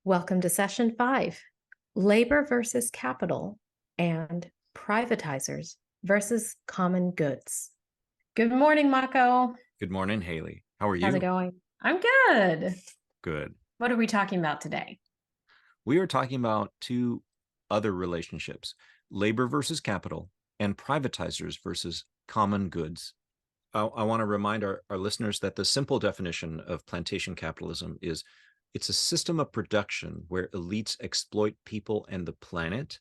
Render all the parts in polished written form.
Welcome to session 5, labor versus capital and privatizers versus common goods. Good morning, Mako. Good morning, Hayley. How are you? How's it going? I'm good. Good. What are we talking about today? We are talking about two other relationships, labor versus capital and privatizers versus common goods. I want to remind our listeners that the simple definition of plantation capitalism is it's a system of production where elites exploit people and the planet.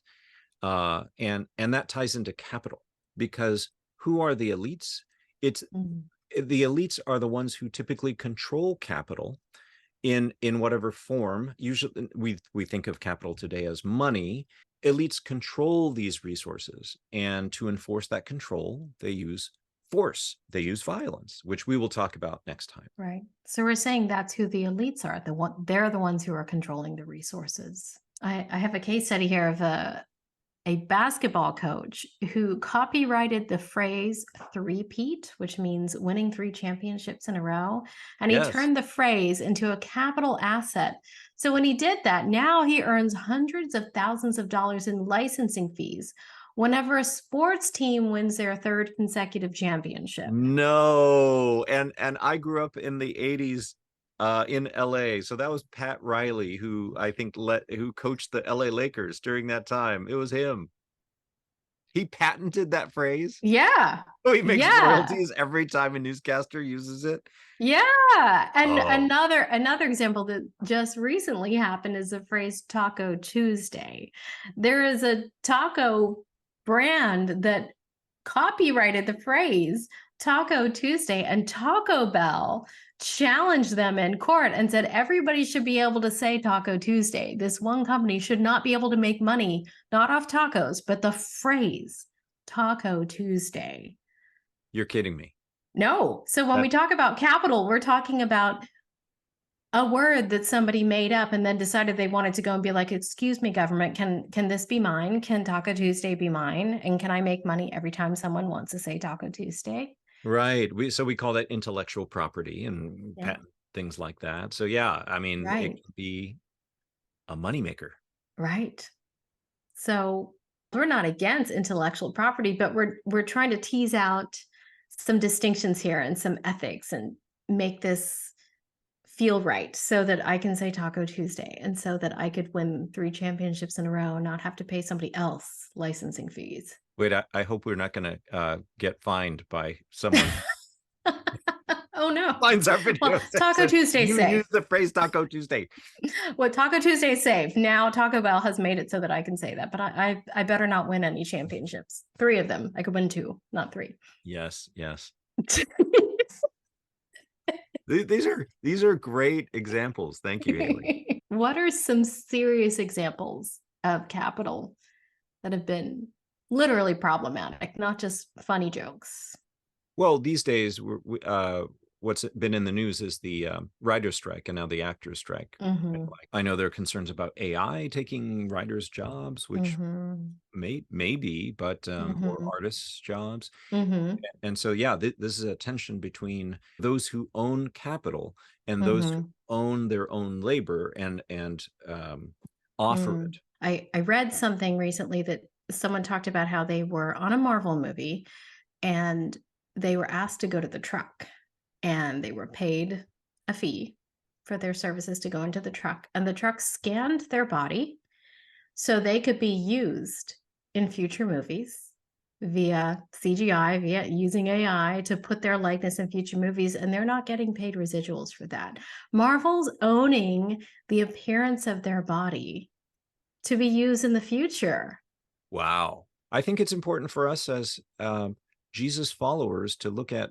And that ties into capital, because who are the elites? The elites are the ones who typically control capital in whatever form. Usually we think of capital today as money. Elites control these resources, and to enforce that control, they use force, they use violence, which we will talk about next time. Right. So we're saying that's who the elites are. They're the ones who are controlling the resources. I have a case study here of a basketball coach who copyrighted the phrase three-peat, which means winning 3 championships in a row. And he turned the phrase into a capital asset. So when he did that, now he earns hundreds of thousands of dollars in licensing fees whenever a sports team wins their 3rd consecutive championship. No, and I grew up in the 80s in LA. So that was Pat Riley, who I think who coached the LA Lakers during that time. It was him. He patented that phrase. Yeah. So he makes royalties every time a newscaster uses it. Yeah. And another example that just recently happened is the phrase Taco Tuesday. There is a taco brand that copyrighted the phrase Taco Tuesday, and Taco Bell challenged them in court and said everybody should be able to say Taco Tuesday. This one company should not be able to make money, not off tacos, but the phrase Taco Tuesday. You're kidding me. No. So when we talk about capital, we're talking about a word that somebody made up and then decided they wanted to go and be like, excuse me, government, can this be mine? Can Taco Tuesday be mine? And can I make money every time someone wants to say Taco Tuesday? Right. So we call that intellectual property and patent things like that. So yeah, I mean, it can be a moneymaker. Right. So we're not against intellectual property, but we're trying to tease out some distinctions here and some ethics and make this feel right so that I can say Taco Tuesday and so that I could win 3 championships in a row and not have to pay somebody else licensing fees. Wait, I hope we're not going to get fined by someone. Oh no! Finds our video. Well, Taco Tuesday you safe. Use the phrase Taco Tuesday. Well, Taco Tuesday safe. Now Taco Bell has made it so that I can say that, but I better not win any championships. 3 of them. I could win 2, not 3. Yes. These are great examples. Thank you, Hayley. What are some serious examples of capital that have been literally problematic, not just funny jokes? Well, these days, what's been in the news is the writer's strike and now the actor's strike. I know there are concerns about AI taking writers' jobs, which may be, but or artists' jobs. And so, yeah, this is a tension between those who own capital and those who own their own labor and offer it. I read something recently that someone talked about how they were on a Marvel movie and they were asked to go to the truck and they were paid a fee for their services to go into the truck, and the truck scanned their body so they could be used in future movies via CGI, via using AI to put their likeness in future movies, and they're not getting paid residuals for that. Marvel's owning the appearance of their body to be used in the future. Wow. I think it's important for us as Jesus followers to look at,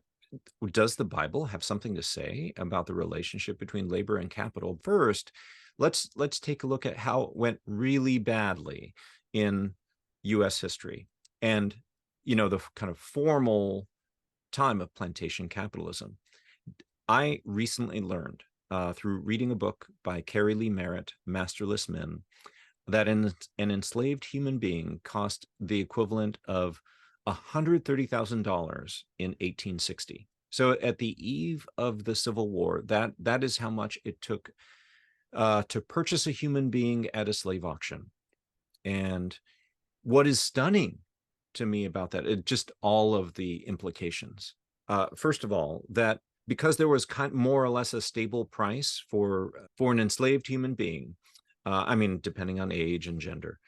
does the Bible have something to say about the relationship between labor and capital? First, let's take a look at how it went really badly in U.S. history and, the kind of formal time of plantation capitalism. I recently learned through reading a book by Carrie Lee Merritt, Masterless Men, that an enslaved human being cost the equivalent of $130,000 in 1860. So at the eve of the Civil War, that is how much it took to purchase a human being at a slave auction. And what is stunning to me about that, just all of the implications. First of all, that because there was more or less a stable price for an enslaved human being, I mean, depending on age and gender,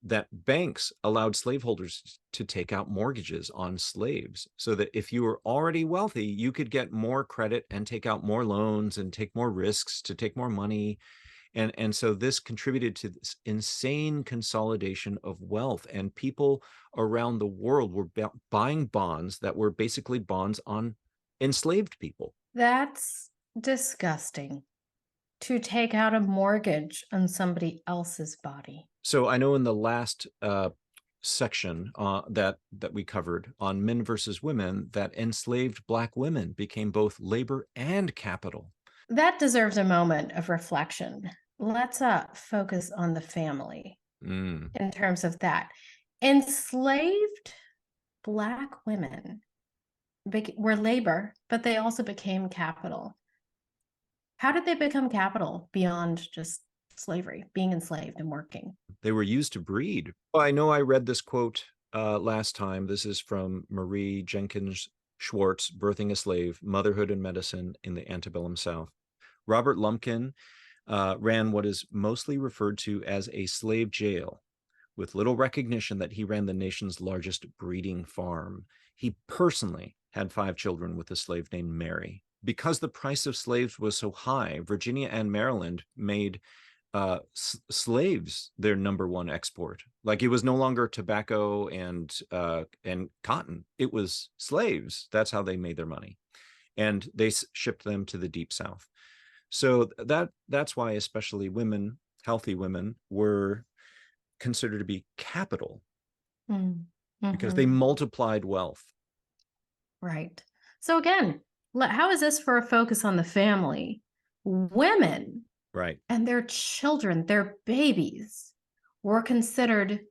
that banks allowed slaveholders to take out mortgages on slaves, so that if you were already wealthy, you could get more credit and take out more loans and take more risks to take more money. And so this contributed to this insane consolidation of wealth, and people around the world were buying bonds that were basically bonds on enslaved people. That's disgusting, to take out a mortgage on somebody else's body. So I know in the last section that we covered on men versus women, that enslaved Black women became both labor and capital. That deserves a moment of reflection. Let's focus on the family in terms of that. Enslaved Black women were labor, but they also became capital. How did they become capital beyond just slavery, being enslaved and working? They were used to breed. I know I read this quote last time. This is from Marie Jenkins Schwartz, Birthing a Slave, Motherhood and Medicine in the Antebellum South. Robert Lumpkin ran what is mostly referred to as a slave jail, with little recognition that he ran the nation's largest breeding farm. He personally had 5 children with a slave named Mary. Because the price of slaves was so high, Virginia and Maryland made slaves their number one export. Like, it was no longer tobacco and cotton. It was slaves. That's how they made their money. And they shipped them to the Deep South. So that's why especially women, healthy women, were considered to be capital, because they multiplied wealth. Right. So again, how is this for a focus on the family? Women, right, and their children, their babies, were considered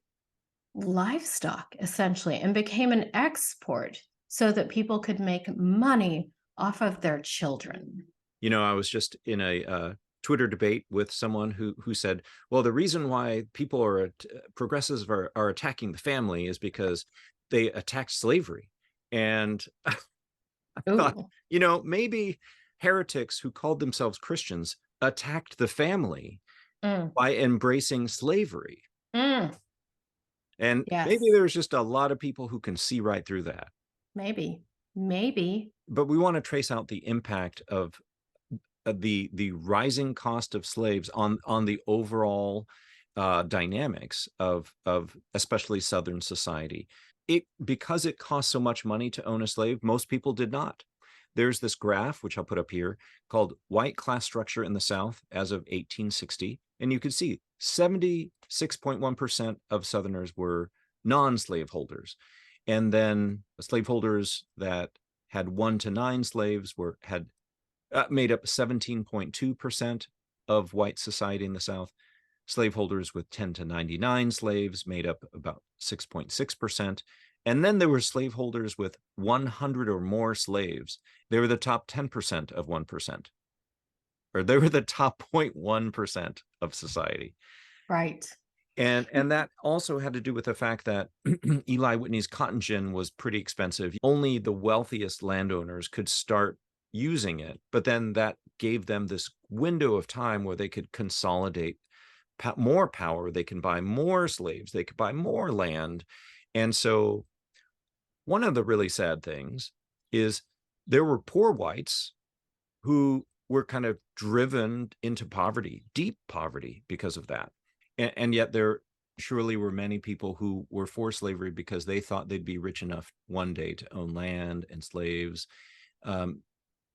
livestock essentially, and became an export so that people could make money off of their children. You know, I was just in a Twitter debate with someone who said, well, the reason why people progressives are attacking the family is because they attacked slavery. And I thought, you know, maybe heretics who called themselves Christians attacked the family by embracing slavery. And maybe there's just a lot of people who can see right through that. Maybe. But we want to trace out the impact of the rising cost of slaves on the overall dynamics of especially Southern society. Because it costs so much money to own a slave, most people did not. There's this graph, which I'll put up here, called White Class Structure in the South as of 1860. And you can see 76.1% of Southerners were non-slaveholders. And then slaveholders that had 1 to 9 slaves had made up 17.2% of white society in the South. Slaveholders with 10 to 99 slaves made up about 6.6%. And then there were slaveholders with 100 or more slaves. They were the top 10% of 1%. Or they were the top 0.1% of society. Right. And that also had to do with the fact that Eli Whitney's cotton gin was pretty expensive. Only the wealthiest landowners could start using it. But then that gave them this window of time where they could consolidate more power. They can buy more slaves. They could buy more land. And so one of the really sad things is there were poor whites who were kind of driven into poverty, deep poverty, because of that. And yet there surely were many people who were for slavery because they thought they'd be rich enough one day to own land and slaves. And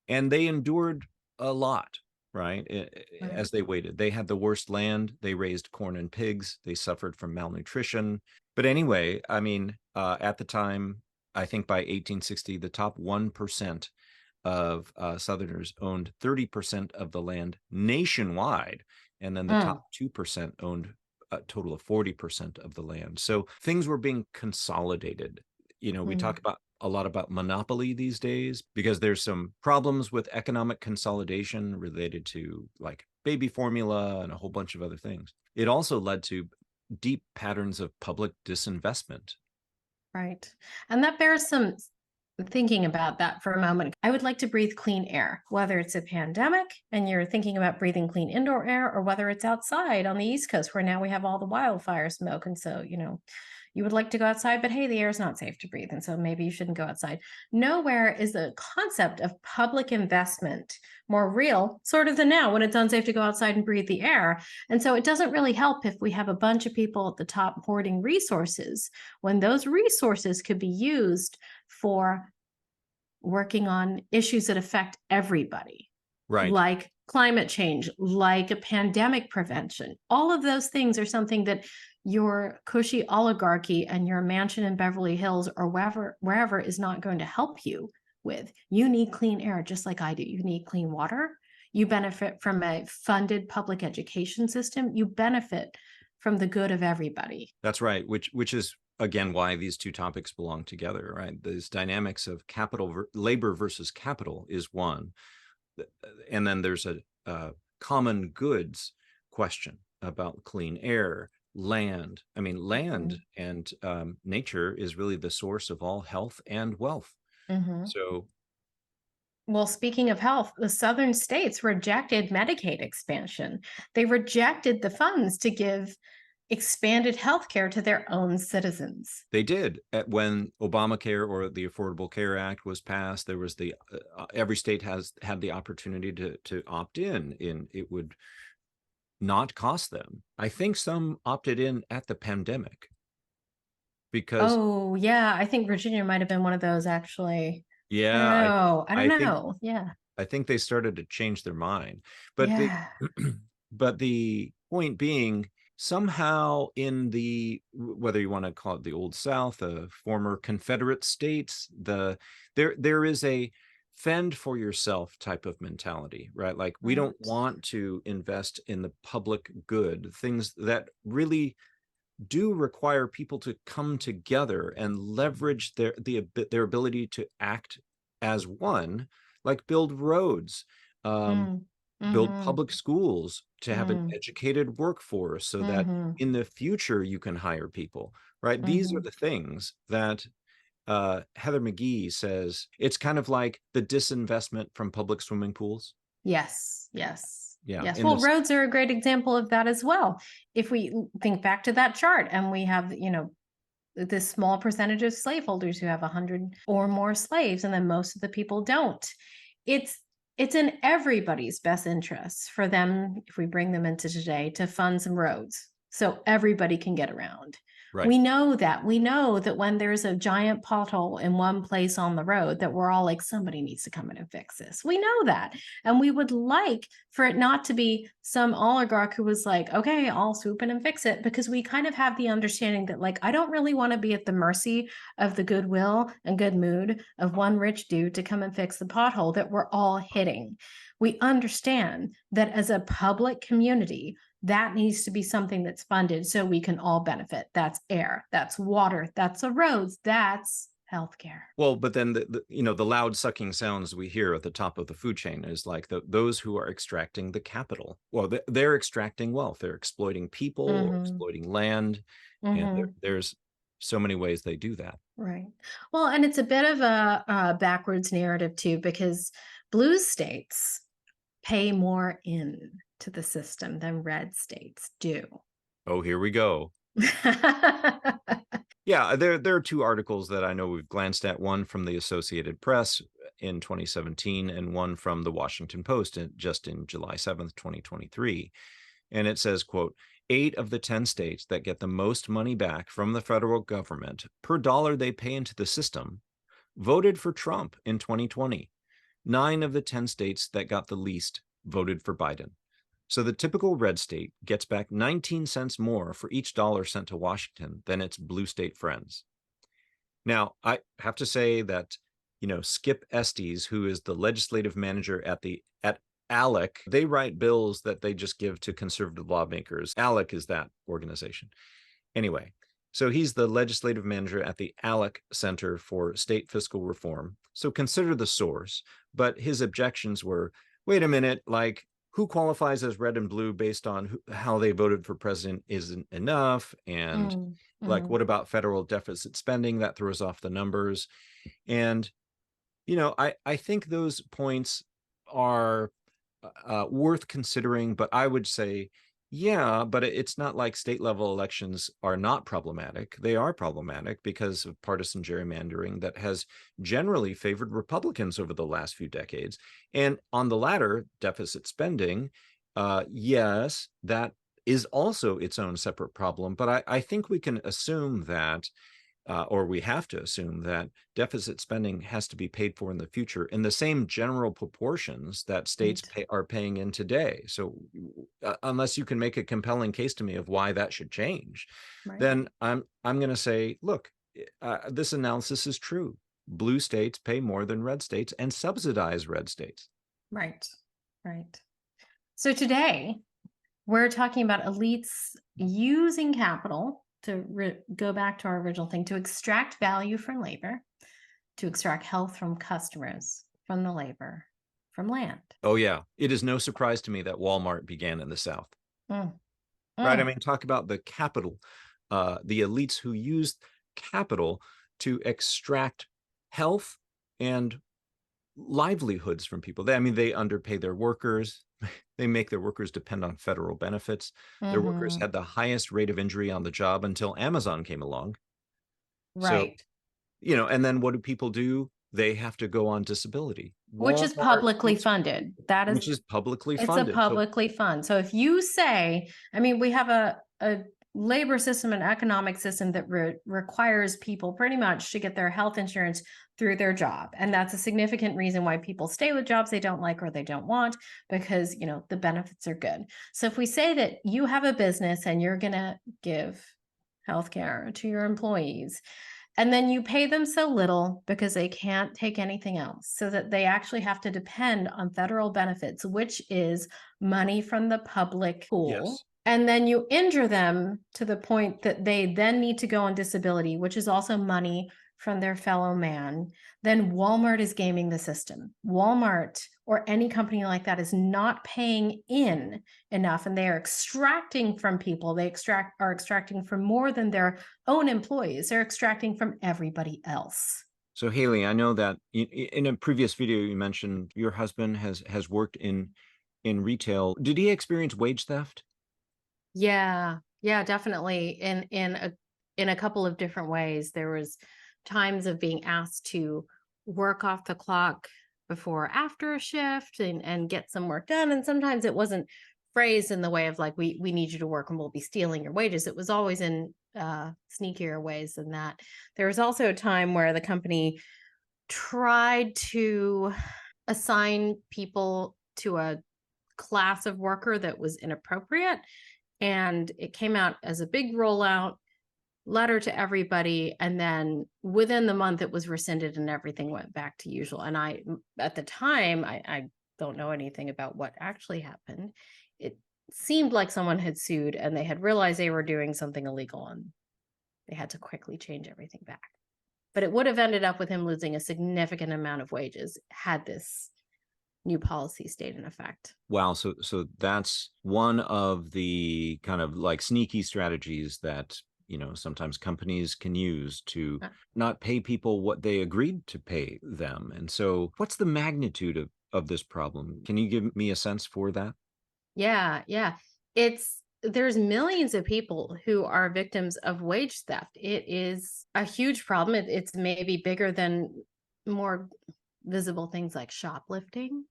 they endured a lot, right? As they waited. They had the worst land. They raised corn and pigs. They suffered from malnutrition. But anyway, I mean, at the time, I think by 1860, the top 1% of Southerners owned 30% of the land nationwide. And then the top 2% owned a total of 40% of the land. So things were being consolidated. You know, we talk about a lot about monopoly these days because there's some problems with economic consolidation related to like baby formula and a whole bunch of other things. It also led to deep patterns of public disinvestment. Right. And that bears some thinking about that for a moment. I would like to breathe clean air, whether it's a pandemic and you're thinking about breathing clean indoor air, or whether it's outside on the East Coast where now we have all the wildfire smoke. And so, you would like to go outside, but hey, the air is not safe to breathe. And so maybe you shouldn't go outside. Nowhere is the concept of public investment more real, sort of than now when it's unsafe to go outside and breathe the air. And so it doesn't really help if we have a bunch of people at the top hoarding resources when those resources could be used for working on issues that affect everybody, Right. like climate change, like a pandemic prevention. All of those things are something that your cushy oligarchy and your mansion in Beverly Hills or wherever is not going to help you with. You need clean air, just like I do. You need clean water. You benefit from a funded public education system. You benefit from the good of everybody. That's right, which is again why these two topics belong together, right? These dynamics of labor versus capital is one, and then there's a common goods question about clean air, land. I mean, land and nature is really the source of all health and wealth. So, well, speaking of health, the southern states rejected Medicaid expansion. They rejected the funds to give expanded health care to their own citizens. they did. When Obamacare or the Affordable Care Act was passed, there was every state had the opportunity to opt in. It would not cost them. I think some opted in at the pandemic because Oh, yeah. I think Virginia might have been one of those, actually. yeah, I don't know. Yeah. I think they started to change their mind. But Yeah. but the point being, somehow in whether you want to call it the Old South, former Confederate states, there is a fend for yourself type of mentality, right? Like we don't want to invest in the public good, things that really do require people to come together and leverage their ability to act as one, like build roads, build public schools, to have an educated workforce so that in the future you can hire people, right? These are the things that Heather McGhee says it's kind of like the disinvestment from public swimming pools. Yes. Yes. Yeah. Yes. Well, roads are a great example of that as well. If we think back to that chart and we have, this small percentage of slaveholders who have 100 or more slaves, and then most of the people don't. It's in everybody's best interest for them, if we bring them into today, to fund some roads so everybody can get around. Right. We know that when there's a giant pothole in one place on the road, that we're all like, somebody needs to come in and fix this. We know that. And we would like for it not to be some oligarch who was like, okay, I'll swoop in and fix it, because we kind of have the understanding that, like, I don't really want to be at the mercy of the goodwill and good mood of one rich dude to come and fix the pothole that we're all hitting. We understand that as a public community, that needs to be something that's funded so we can all benefit. That's air, that's water, that's the roads, that's healthcare. Well, but then the loud sucking sounds we hear at the top of the food chain is like those who are extracting the capital. Well, they're extracting wealth. They're exploiting people, or exploiting land, and there's so many ways they do that. Right. Well, and it's a bit of a backwards narrative too, because blue states pay more in to the system than red states do. Oh, here we go. Yeah, there are two articles that I know we've glanced at, one from the Associated Press in 2017 and one from the Washington Post just in July 7th, 2023. And it says, quote, 8 of the 10 states that get the most money back from the federal government per dollar they pay into the system voted for Trump in 2020. 9 of the 10 states that got the least voted for Biden. So the typical red state gets back 19 cents more for each dollar sent to Washington than its blue state friends. Now, I have to say that, Skip Estes, who is the legislative manager at ALEC, they write bills that they just give to conservative lawmakers. ALEC is that organization. Anyway, So he's the legislative manager at the ALEC Center for State Fiscal Reform. So consider the source. But his objections were, wait a minute, like who qualifies as red and blue based on how they voted for president isn't enough. And like, what about federal deficit spending? That throws off the numbers. And, I think those points are worth considering, but I would say, yeah, but it's not like state level elections are not problematic. They are problematic because of partisan gerrymandering that has generally favored Republicans over the last few decades. And on the latter, deficit spending, yes, that is also its own separate problem. But I think we can assume that or we have to assume that deficit spending has to be paid for in the future in the same general proportions that states are paying in today. So unless you can make a compelling case to me of why that should change, then I'm going to say, look, this analysis is true. Blue states pay more than red states and subsidize red states. Right. So today we're talking about elites using capital to go back to our original thing, to extract value from labor, to extract health from customers, from the labor, from land. Oh, yeah. It is no surprise to me that Walmart began in the South. Right? I mean, talk about the capital, the elites who used capital to extract health and livelihoods from people. They underpay their workers. They make their workers depend on federal benefits. Their workers had the highest rate of injury on the job until Amazon came along. Right. So, and then what do people do? They have to go on disability. Which is publicly funded. Which is publicly funded. It's a publicly fund. So if you say, we have a labor system and economic system that requires people pretty much to get their health insurance through their job. And that's a significant reason why people stay with jobs they don't like or they don't want, because, the benefits are good. So if we say that you have a business and you're going to give healthcare to your employees, and then you pay them so little because they can't take anything else, so that they actually have to depend on federal benefits, which is money from the public pool. Yes. And then you injure them to the point that they then need to go on disability, which is also money from their fellow man. Then Walmart is gaming the system. Walmart or any company like that is not paying in enough, and they are extracting from people. They are extracting from more than their own employees. They're extracting from everybody else. So Hayley, I know that in a previous video you mentioned your husband has worked in retail. Did he experience wage theft? Yeah, definitely. In a couple of different ways. There was times of being asked to work off the clock before or after a shift and get some work done. And sometimes it wasn't phrased in the way of like, we need you to work and we'll be stealing your wages. It was always in sneakier ways than that. There was also a time where the company tried to assign people to a class of worker that was inappropriate. And it came out as a big rollout letter to everybody. And then within the month, it was rescinded and everything went back to usual. And at the time, I don't know anything about what actually happened. It seemed like someone had sued and they had realized they were doing something illegal and they had to quickly change everything back. But it would have ended up with him losing a significant amount of wages had this new policy stayed in effect. Wow. So that's one of the kind of like sneaky strategies that, sometimes companies can use to not pay people what they agreed to pay them. And so what's the magnitude of this problem? Can you give me a sense for that? Yeah. There's millions of people who are victims of wage theft. It is a huge problem. It's maybe bigger than more visible things like shoplifting.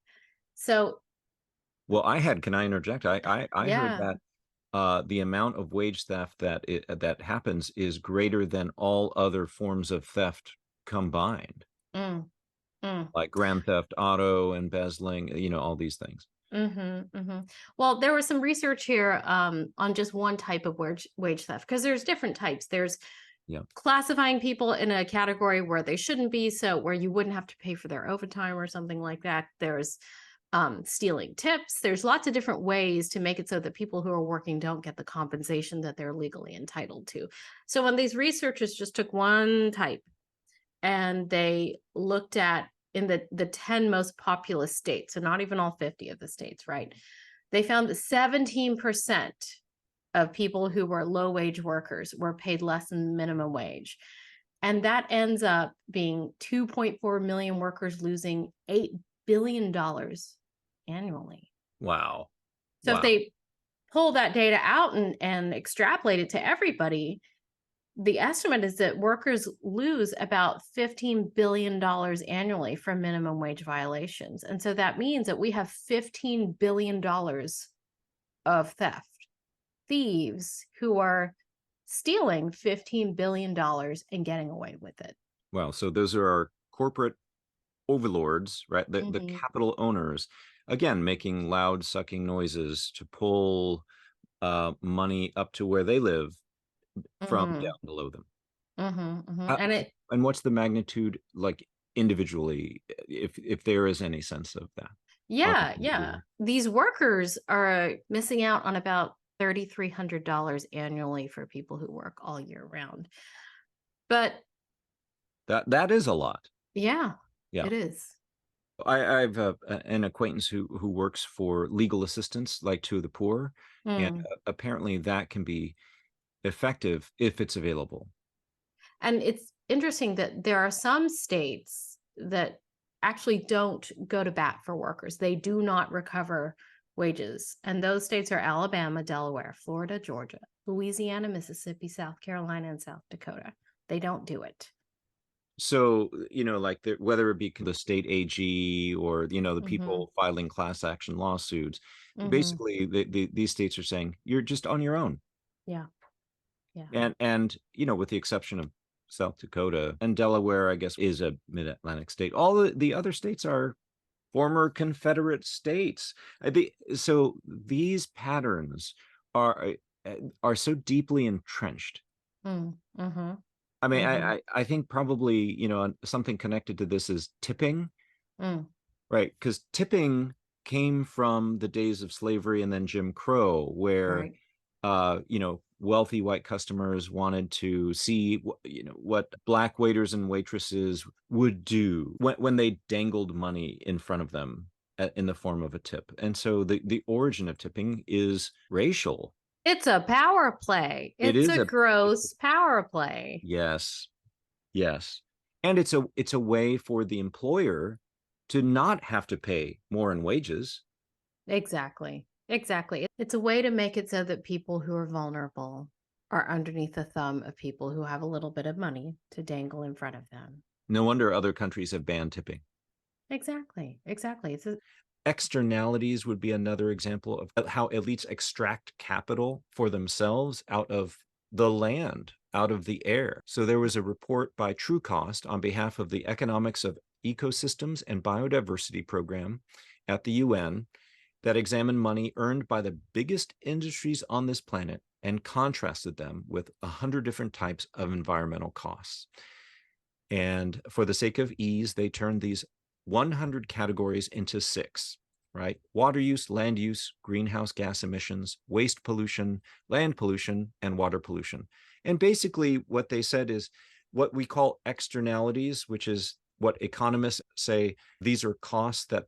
So, well, can I interject? I heard that the amount of wage theft that happens is greater than all other forms of theft combined, like grand theft auto, embezzling, all these things. Well, there was some research here on just one type of wage theft, because there's different types. There's classifying people in a category where they shouldn't be, so where you wouldn't have to pay for their overtime or something like that. There's stealing tips. There's lots of different ways to make it so that people who are working don't get the compensation that they're legally entitled to. So when these researchers just took one type and they looked at in the 10 most populous states, so not even all 50 of the states, right? They found that 17% of people who were low wage workers were paid less than minimum wage. And that ends up being 2.4 million workers losing $8 billion annually. Wow. So if Wow. they pull that data out and extrapolate it to everybody, the estimate is that workers lose about $15 billion annually from minimum wage violations. And so that means that we have $15 billion of theft, thieves who are stealing $15 billion and getting away with it. Wow. So those are our corporate overlords, right? The capital owners, again, making loud sucking noises to pull money up to where they live from down below them. And what's the magnitude, like, individually, if there is any sense of that? Yeah. These workers are missing out on about $3,300 annually for people who work all year round. But that is a lot. yeah, Yeah. it is. I've an acquaintance who works for legal assistance, like to the poor, and apparently that can be effective if it's available. And it's interesting that there are some states that actually don't go to bat for workers. They do not recover wages. And those states are Alabama, Delaware, Florida, Georgia, Louisiana, Mississippi, South Carolina, and South Dakota. They don't do it. So, like whether it be the state AG or, the people filing class action lawsuits, basically these states are saying you're just on your own. Yeah. And with the exception of South Dakota and Delaware, I guess, is a mid-Atlantic state. All the other states are former Confederate states. So these patterns are so deeply entrenched. I mean, I think probably, something connected to this is tipping, right? Because tipping came from the days of slavery and then Jim Crow, where, wealthy white customers wanted to see, what black waiters and waitresses would do when they dangled money in front of them in the form of a tip. And so the origin of tipping is racial. It's a power play. It's a gross power play. Yes. And it's a way for the employer to not have to pay more in wages. Exactly. It's a way to make it so that people who are vulnerable are underneath the thumb of people who have a little bit of money to dangle in front of them. No wonder other countries have banned tipping. Exactly. Externalities would be another example of how elites extract capital for themselves out of the land, out of the air. So there was a report by Trucost on behalf of the Economics of Ecosystems and Biodiversity program at the UN that examined money earned by the biggest industries on this planet and contrasted them with 100 different types of environmental costs. And for the sake of ease, they turned these 100 categories into 6, right? Water use, land use, greenhouse gas emissions, waste pollution, land pollution, and water pollution. And basically what they said is what we call externalities, which is what economists say, these are costs that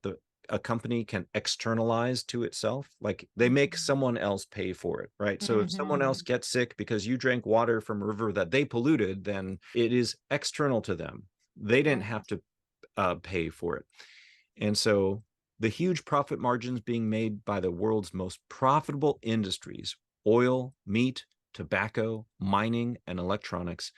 a company can externalize to itself. Like they make someone else pay for it, right? So if someone else gets sick because you drank water from a river that they polluted, then it is external to them. They didn't have to pay for it. And so the huge profit margins being made by the world's most profitable industries, oil, meat, tobacco, mining, and electronics,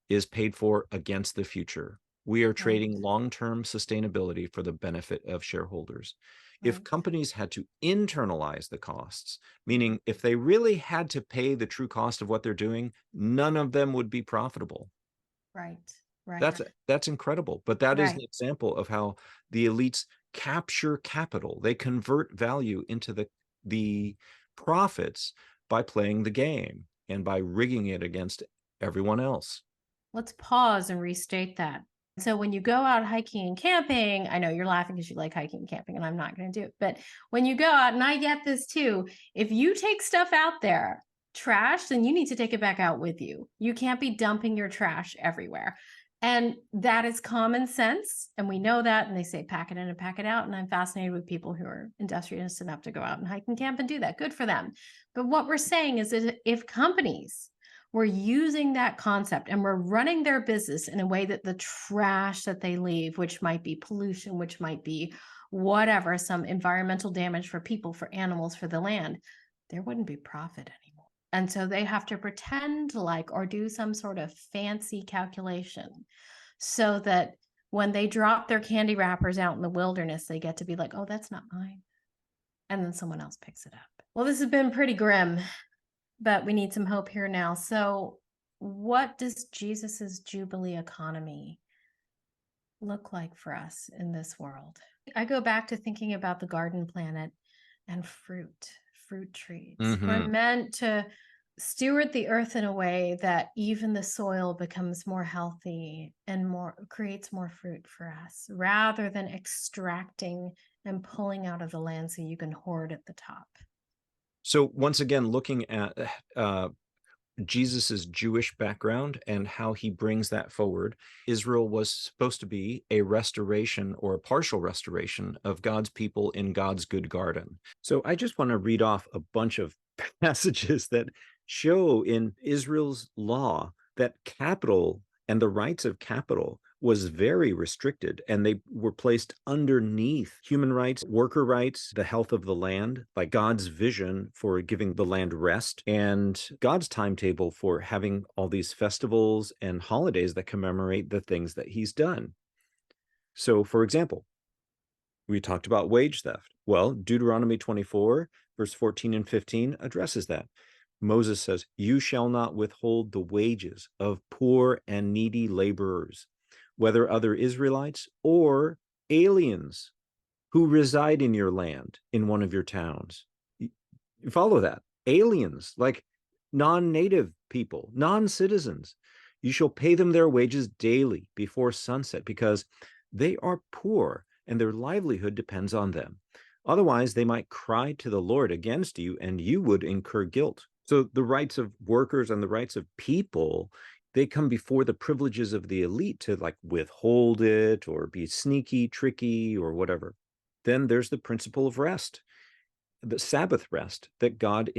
is paid for against the future. We are trading long-term sustainability for the benefit of shareholders. If companies had to internalize the costs, meaning if they really had to pay the true cost of what they're doing, none of them would be profitable. Right. That's incredible. But that is an example of how the elites capture capital. They convert value into the profits by playing the game and by rigging it against everyone else. Let's pause and restate that. So when you go out hiking and camping, I know you're laughing because you like hiking and camping, and I'm not going to do it. But when you go out, and I get this too, if you take stuff out there, trash, then you need to take it back out with you. You can't be dumping your trash everywhere. And that is common sense. And we know that. And they say pack it in and pack it out. And I'm fascinated with people who are industrious enough to go out and hike and camp and do that. Good for them. But what we're saying is that if companies were using that concept and we're running their business in a way that the trash that they leave, which might be pollution, which might be whatever, some environmental damage for people, for animals, for the land, there wouldn't be profit anymore. And so they have to pretend like or do some sort of fancy calculation so that when they drop their candy wrappers out in the wilderness, they get to be like, oh, that's not mine. And then someone else picks it up. Well, this has been pretty grim, but we need some hope here now. So what does Jesus's Jubilee economy look like for us in this world? I go back to thinking about the garden planet and fruit trees. We're meant to steward the earth in a way that even the soil becomes more healthy and creates more fruit for us, rather than extracting and pulling out of the land so you can hoard at the top. So once again, looking at Jesus's Jewish background and how he brings that forward, Israel was supposed to be a restoration or a partial restoration of God's people in God's good garden. So I just want to read off a bunch of passages that show in Israel's law that capital and the rights of capital was very restricted, and they were placed underneath human rights, worker rights, the health of the land, like God's vision for giving the land rest, and God's timetable for having all these festivals and holidays that commemorate the things that he's done. So, for example, we talked about wage theft. Well, Deuteronomy 24, verse 14 and 15 addresses that. Moses says, "You shall not withhold the wages of poor and needy laborers, whether other Israelites or aliens who reside in your land in one of your towns." You follow that. Aliens, like non-native people, non-citizens. You shall pay them their wages daily before sunset, because they are poor and their livelihood depends on them. Otherwise, they might cry to the Lord against you, and you would incur guilt. So the rights of workers and the rights of people, they come before the privileges of the elite to like withhold it or be sneaky, tricky, or whatever. Then there's the principle of rest, the Sabbath rest that God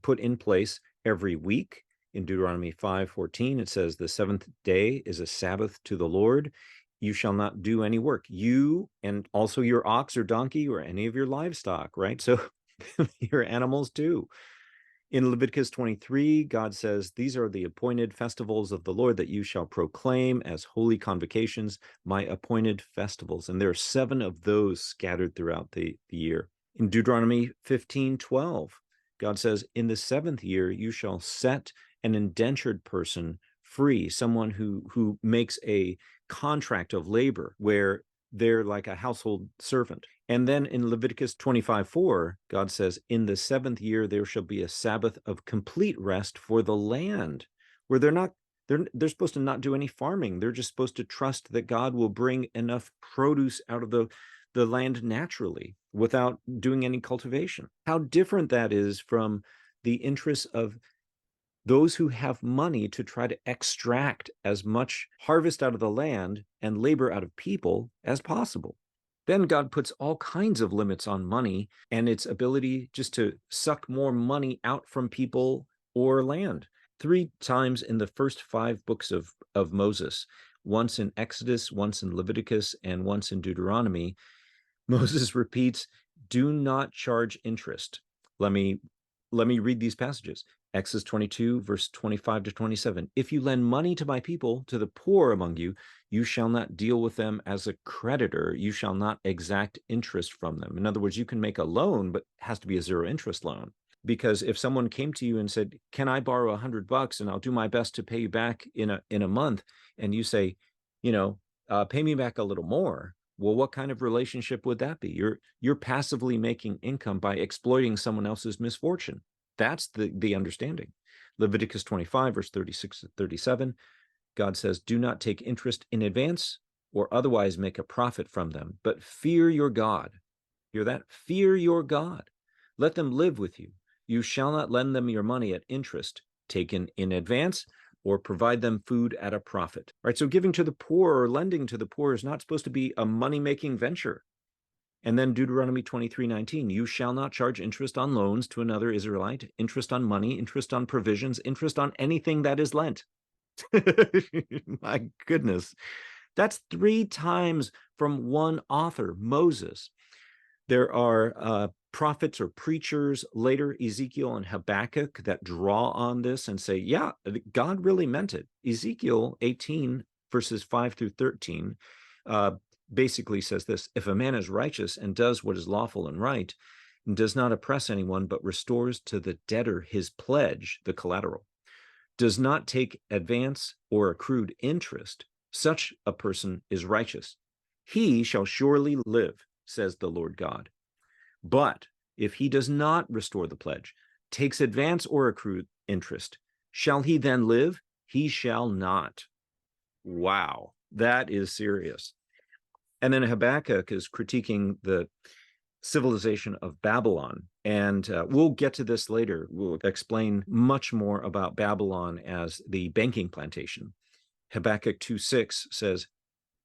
put in place every week. In Deuteronomy 5:14, it says, "The seventh day is a Sabbath to the Lord. You shall not do any work, you and also your ox or donkey or any of your livestock," right? So your animals too. In Leviticus 23, God says, "These are the appointed festivals of the Lord that you shall proclaim as holy convocations, my appointed festivals." And there are 7 of those scattered throughout the year. In Deuteronomy 15:12, God says, "In the 7th year, you shall set an indentured person free," someone who makes a contract of labor where they're like a household servant. And then in Leviticus 25:4, God says, "In the 7th year, there shall be a Sabbath of complete rest for the land," where they're supposed to not do any farming. They're just supposed to trust that God will bring enough produce out of the land naturally without doing any cultivation. How different that is from the interests of those who have money to try to extract as much harvest out of the land and labor out of people as possible. Then God puts all kinds of limits on money and its ability just to suck more money out from people or land. 3 times in the first 5 books of Moses, once in Exodus, once in Leviticus, and once in Deuteronomy, Moses repeats, "Do not charge interest." Let me read these passages. Exodus 22, verse 25 to 27. "If you lend money to my people, to the poor among you, you shall not deal with them as a creditor. You shall not exact interest from them." In other words, you can make a loan, but it has to be a 0 interest loan. Because if someone came to you and said, "Can I borrow $100 and I'll do my best to pay you back in a month," and you say, "Pay me back a little more," well, what kind of relationship would that be? You're passively making income by exploiting someone else's misfortune. That's the understanding. Leviticus 25, verse 36 to 37, God says, "Do not take interest in advance or otherwise make a profit from them, but fear your God. Hear that? Fear your God. Let them live with you. You shall not lend them your money at interest, taken in advance, or provide them food at a profit. Right? So giving to the poor or lending to the poor is not supposed to be a money-making venture. And then Deuteronomy 23:19, you shall not charge interest on loans to another Israelite, interest on money, interest on provisions, interest on anything that is lent. My goodness. That's 3 times from one author, Moses. There are prophets or preachers later, Ezekiel and Habakkuk, that draw on this and say, yeah, God really meant it. Ezekiel 18, verses 5 through 13, basically says this: if a man is righteous and does what is lawful and right, and does not oppress anyone, but restores to the debtor his pledge, the collateral, does not take advance or accrued interest, such a person is righteous. He shall surely live, says the Lord God. But if he does not restore the pledge, takes advance or accrued interest, shall he then live? He shall not. Wow, that is serious. And then Habakkuk is critiquing the civilization of Babylon. And we'll get to this later. We'll explain much more about Babylon as the banking plantation. Habakkuk 2:6 says,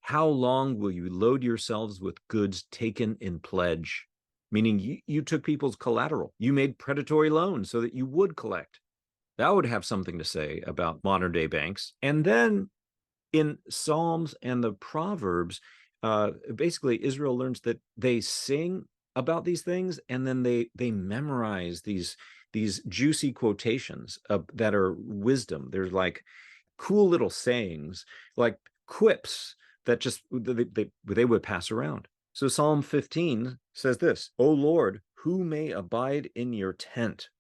how long will you load yourselves with goods taken in pledge? Meaning you took people's collateral. You made predatory loans so that you would collect. That would have something to say about modern day banks. And then in Psalms and the Proverbs, basically Israel learns that they sing about these things, and then they memorize these juicy quotations that are wisdom. There's like cool little sayings, like quips that just they would pass around. So Psalm 15 says this: O Lord, who may abide in your tent?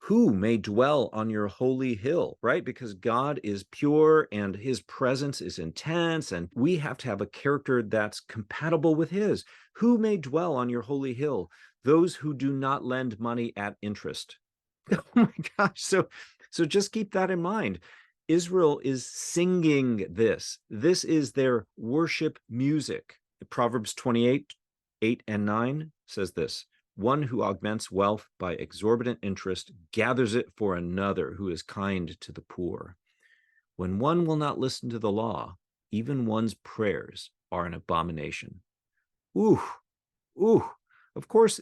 Who may dwell on your holy hill, right? Because God is pure and his presence is intense, and we have to have a character that's compatible with his. Who may dwell on your holy hill? Those who do not lend money at interest. Oh my gosh. So just keep that in mind. Israel is singing this. This is their worship music. Proverbs 28:8-9 says this: one who augments wealth by exorbitant interest gathers it for another who is kind to the poor. When one will not listen to the law, even one's prayers are an abomination. Ooh, ooh. Of course,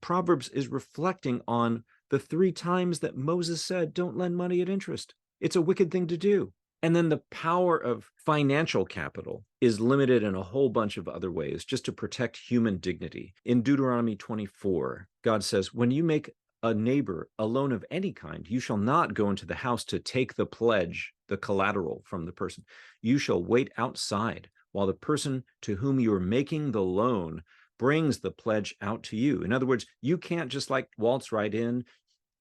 Proverbs is reflecting on the 3 times that Moses said, don't lend money at interest. It's a wicked thing to do. And then the power of financial capital is limited in a whole bunch of other ways just to protect human dignity. In Deuteronomy 24, God says, when you make a neighbor a loan of any kind, you shall not go into the house to take the pledge, the collateral from the person. You shall wait outside while the person to whom you are making the loan brings the pledge out to you. In other words, you can't just like waltz right in.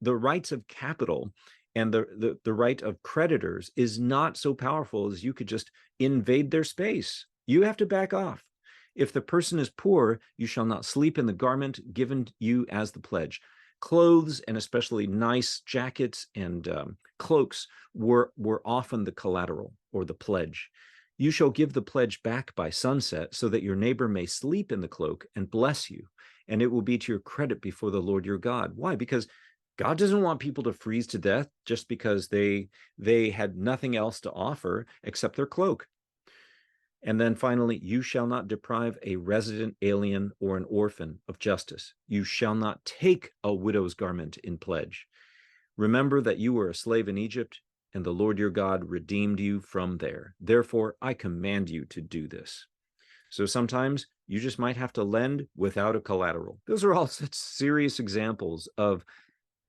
The rights of capital and the right of creditors is not so powerful as you could just invade their space. You have to back off. If the person is poor, you shall not sleep in the garment given you as the pledge. Clothes, and especially nice jackets and cloaks, were often the collateral or the pledge. You shall give the pledge back by sunset, so that your neighbor may sleep in the cloak and bless you, and it will be to your credit before the Lord your God. Why? Because God doesn't want people to freeze to death just because they had nothing else to offer except their cloak. And then finally, you shall not deprive a resident alien or an orphan of justice. You shall not take a widow's garment in pledge. Remember that you were a slave in Egypt, and the Lord your God redeemed you from there. Therefore, I command you to do this. So sometimes you just might have to lend without a collateral. Those are all such serious examples of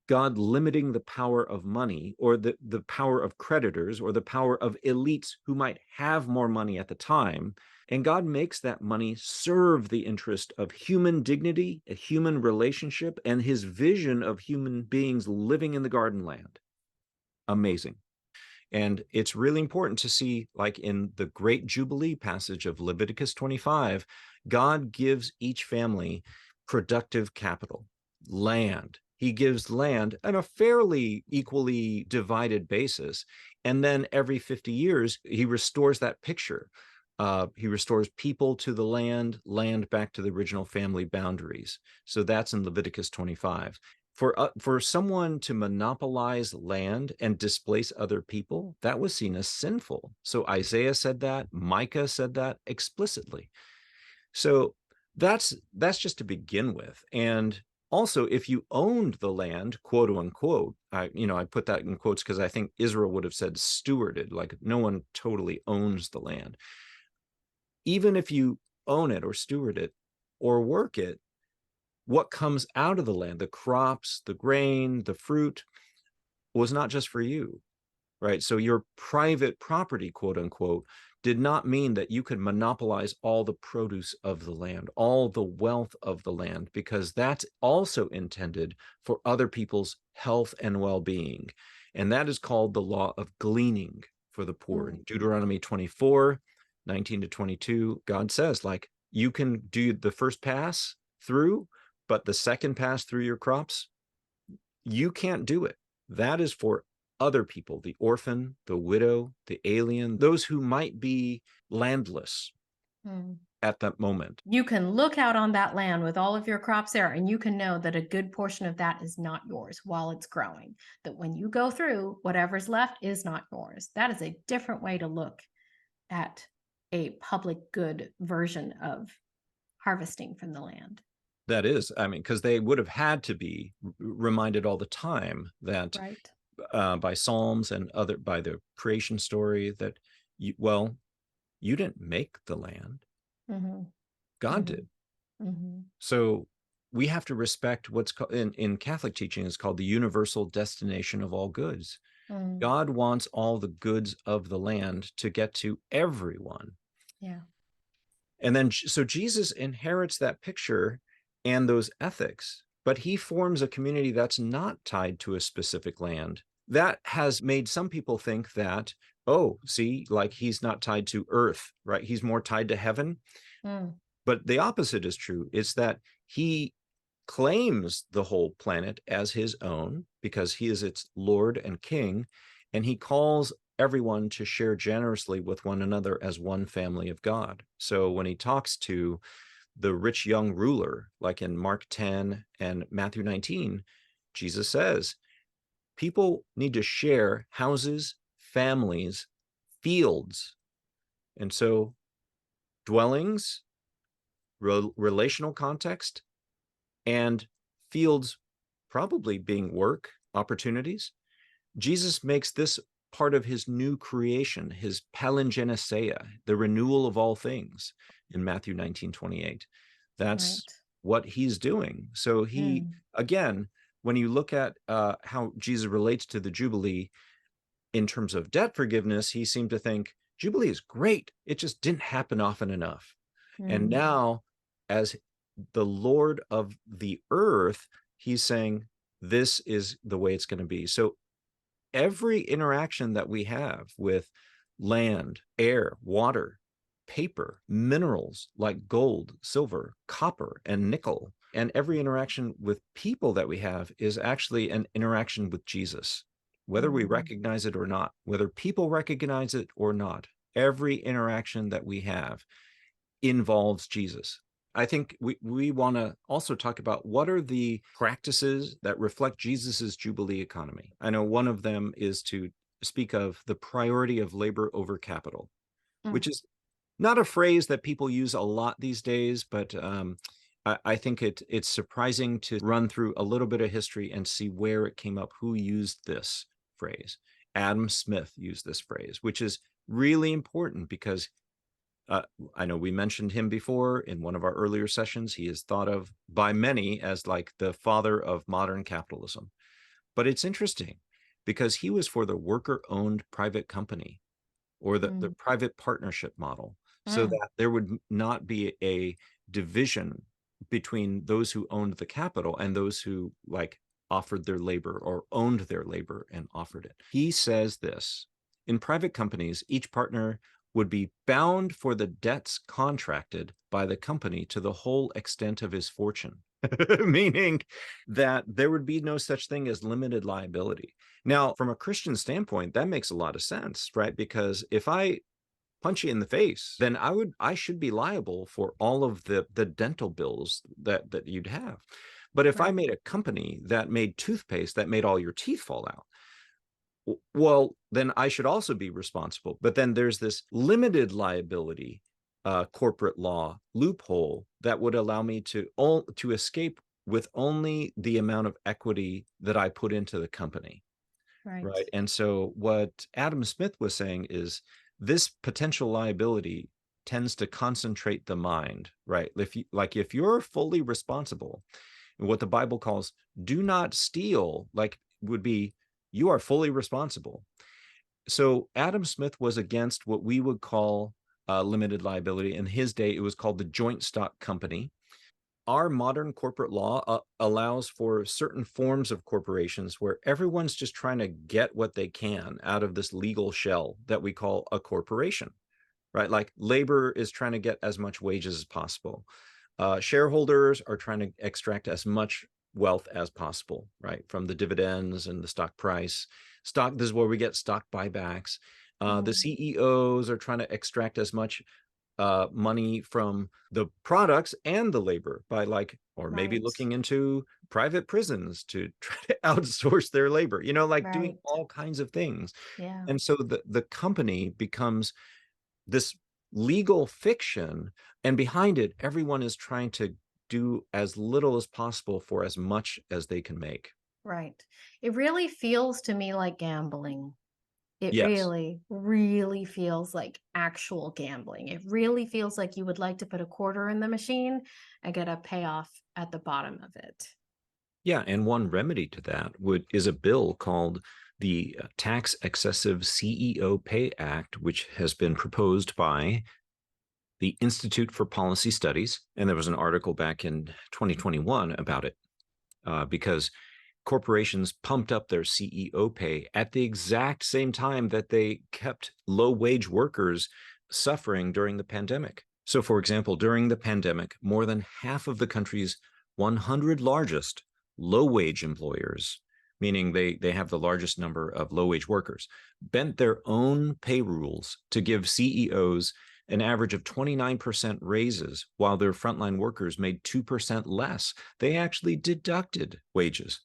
God limiting the power of money, or the power of creditors, or the power of elites who might have more money at the time. And God makes that money serve the interest of human dignity, a human relationship, and his vision of human beings living in the garden land. Amazing. And it's really important to see, like in the great Jubilee passage of Leviticus 25, God gives each family productive capital, land. He gives land on a fairly equally divided basis. And then every 50 years, he restores that picture. He restores people to the land back to the original family boundaries. So that's in Leviticus 25. For someone to monopolize land and displace other people, that was seen as sinful. So Isaiah said that, Micah said that explicitly. So that's just to begin with. And also, if you owned the land, quote unquote, I put that in quotes because I think Israel would have said stewarded, like no one totally owns the land. Even if you own it or steward it or work it, what comes out of the land, the crops, the grain, the fruit, was not just for you, right? So your private property, quote unquote, did not mean that you could monopolize all the produce of the land, all the wealth of the land, because that's also intended for other people's health and well-being. And that is called the law of gleaning for the poor. In Deuteronomy 24, 19 to 22, God says, like, you can do the first pass through, but the second pass through your crops, you can't do it. That is for other people, the orphan, the widow, the alien, those who might be landless at that moment. You can look out on that land with all of your crops there, and you can know that a good portion of that is not yours while it's growing. That when you go through, whatever's left is not yours. That is a different way to look at a public good version of harvesting from the land. That is, I mean, because they would have had to be reminded all the time that by Psalms and by the creation story that, you didn't make the land. God did. So we have to respect what's called, in Catholic teaching, is called the universal destination of all goods. God wants all the goods of the land to get to everyone. Yeah. And then, so Jesus inherits that picture and those ethics, but he forms a community that's not tied to a specific land. That has made some people think that, oh, see, like he's not tied to earth, right? He's more tied to heaven. But the opposite is true. It's that he claims the whole planet as his own because he is its Lord and King, and he calls everyone to share generously with one another as one family of God. So when he talks to the rich young ruler, like in Mark 10 and Matthew 19, Jesus says, people need to share houses, families, fields. And so dwellings, relational context, and fields probably being work opportunities. Jesus makes this part of his new creation, his palingenesia, the renewal of all things in Matthew 19:28. That's what he's doing. So he, again, when you look at how Jesus relates to the Jubilee in terms of debt forgiveness, he seemed to think Jubilee is great. It just didn't happen often enough. And now, as the Lord of the earth, he's saying, this is the way it's going to be. So every interaction that we have with land, air, water, paper, minerals like gold, silver, copper, and nickel, and every interaction with people that we have is actually an interaction with Jesus, whether we recognize it or not, whether people recognize it or not. Every interaction that we have involves Jesus. I think we want to also talk about what are the practices that reflect Jesus's Jubilee economy. I know one of them is to speak of the priority of labor over capital, which is not a phrase that people use a lot these days, but I think it's surprising to run through a little bit of history and see where it came up, who used this phrase. Adam Smith used this phrase, which is really important because I know we mentioned him before in one of our earlier sessions. He is thought of by many as like the father of modern capitalism. But it's interesting because he was for the worker-owned private company or the private partnership model, so that there would not be a division between those who owned the capital and those who like offered their labor or owned their labor and offered it. He says this: in private companies, each partner would be bound for the debts contracted by the company to the whole extent of his fortune, meaning that there would be no such thing as limited liability. Now, from a Christian standpoint, that makes a lot of sense, right? Because if I punch you in the face, then I should be liable for all of the dental bills that you'd have. But if I Right. made a company that made toothpaste that made all your teeth fall out, well, then I should also be responsible. But then there's this limited liability corporate law loophole that would allow me to escape with only the amount of equity that I put into the company. Right. Right. And so what Adam Smith was saying is this potential liability tends to concentrate the mind, right? If you're fully responsible, what the Bible calls do not steal, like would be you are fully responsible. So Adam Smith was against what we would call limited liability. In his day, it was called the joint stock company. Our modern corporate law allows for certain forms of corporations where everyone's just trying to get what they can out of this legal shell that we call a corporation, right? Like labor is trying to get as much wages as possible. Shareholders are trying to extract as much wealth as possible, right? From the dividends and the stock price. This is where we get stock buybacks. The CEOs are trying to extract as much money from the products and the labor by or maybe Right. looking into private prisons to try to outsource their labor, like doing Right. all kinds of things. Yeah. And so the company becomes this legal fiction, and behind it, everyone is trying to do as little as possible for as much as they can make. Right. It really feels to me like gambling. It Yes. really, really feels like actual gambling. It really feels like you would like to put a quarter in the machine and get a payoff at the bottom of it. Yeah, and one remedy to that is a bill called the Tax Excessive CEO Pay Act, which has been proposed by the Institute for Policy Studies. And there was an article back in 2021 about it because corporations pumped up their CEO pay at the exact same time that they kept low wage workers suffering during the pandemic. So, for example, during the pandemic, more than half of the country's 100 largest low wage employers, meaning they have the largest number of low wage workers, bent their own pay rules to give CEOs an average of 29% raises while their frontline workers made 2% less. They actually deducted wages.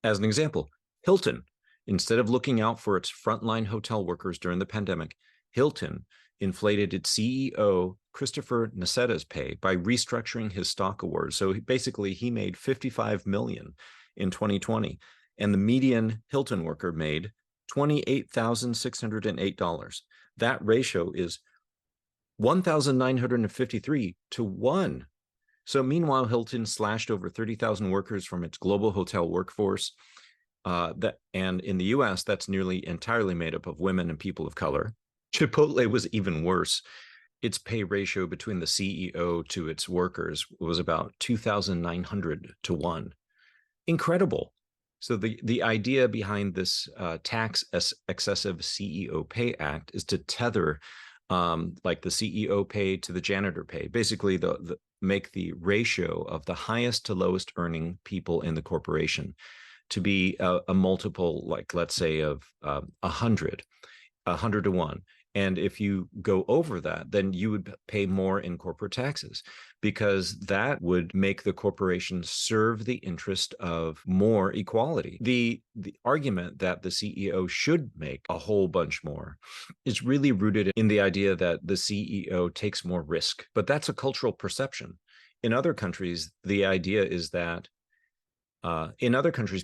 As an example, Hilton, instead of looking out for its frontline hotel workers during the pandemic, Hilton inflated its CEO, Christopher Nasseta's pay by restructuring his stock awards. So basically, he made $55 million in 2020, and the median Hilton worker made $28,608. That ratio is 1,953 to 1. So meanwhile, Hilton slashed over 30,000 workers from its global hotel workforce. And in the US, that's nearly entirely made up of women and people of color. Chipotle was even worse. Its pay ratio between the CEO to its workers was about 2,900 to 1. Incredible. So the idea behind this tax excessive CEO pay act is to tether like the CEO pay to the janitor pay, basically make the ratio of the highest to lowest earning people in the corporation to be a multiple, like let's say of 100 to 1. And if you go over that, then you would pay more in corporate taxes because that would make the corporation serve the interest of more equality. The argument that the CEO should make a whole bunch more is really rooted in the idea that the CEO takes more risk, but that's a cultural perception. In other countries, the idea is that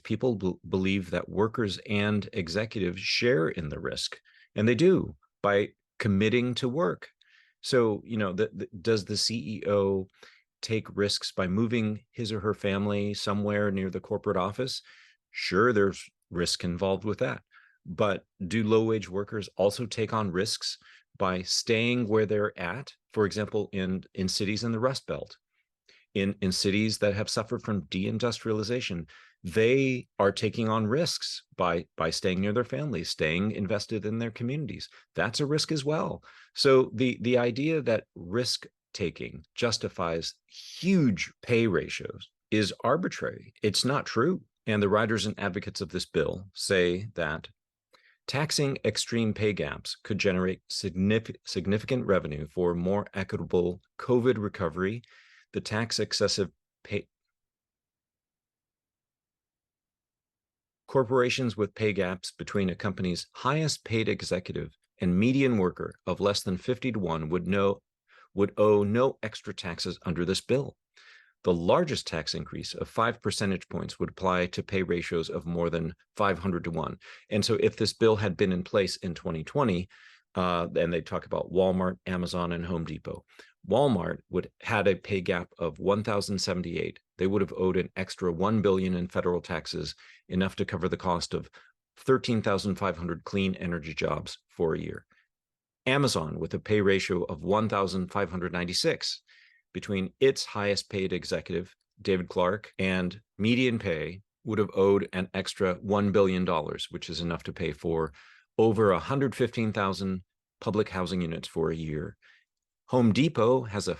people believe that workers and executives share in the risk, and they do by committing to work. So, does the CEO take risks by moving his or her family somewhere near the corporate office? Sure, there's risk involved with that. But do low wage workers also take on risks by staying where they're at? For example, in cities in the Rust Belt, in cities that have suffered from deindustrialization, they are taking on risks by staying near their families, staying invested in their communities. That's a risk as well. So the idea that risk taking justifies huge pay ratios is arbitrary. It's not true. And the writers and advocates of this bill say that Taxing extreme pay gaps could generate significant revenue for more equitable COVID recovery. The tax excessive pay. Corporations with pay gaps between a company's highest paid executive and median worker of less than 50 to 1 would owe no extra taxes under this bill. The largest tax increase of 5 percentage points would apply to pay ratios of more than 500 to 1. And so if this bill had been in place in 2020, and they talk about Walmart, Amazon, and Home Depot, Walmart had a pay gap of 1,078. They would have owed an extra $1 billion in federal taxes, enough to cover the cost of 13,500 clean energy jobs for a year. Amazon, with a pay ratio of 1,596, between its highest paid executive, David Clark, and median pay, would have owed an extra $1 billion, which is enough to pay for over 115,000 public housing units for a year. Home Depot has a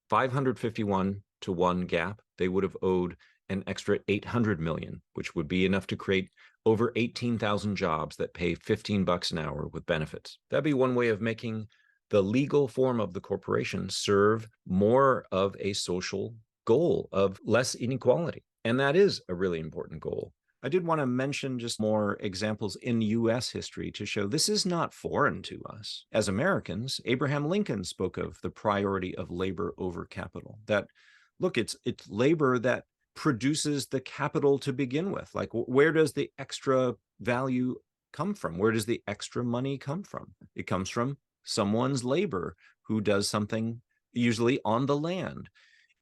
551 to 1 gap. They would have owed an extra 800 million, which would be enough to create over 18,000 jobs that pay $15 an hour with benefits. That'd be one way of making the legal form of the corporation serve more of a social goal of less inequality. And that is a really important goal. I did want to mention just more examples in US history to show this is not foreign to us. As Americans, Abraham Lincoln spoke of the priority of labor over capital. That, look, it's labor that produces the capital to begin with. Like, where does the extra value come from? Where does the extra money come from? It comes from someone's labor who does something usually on the land.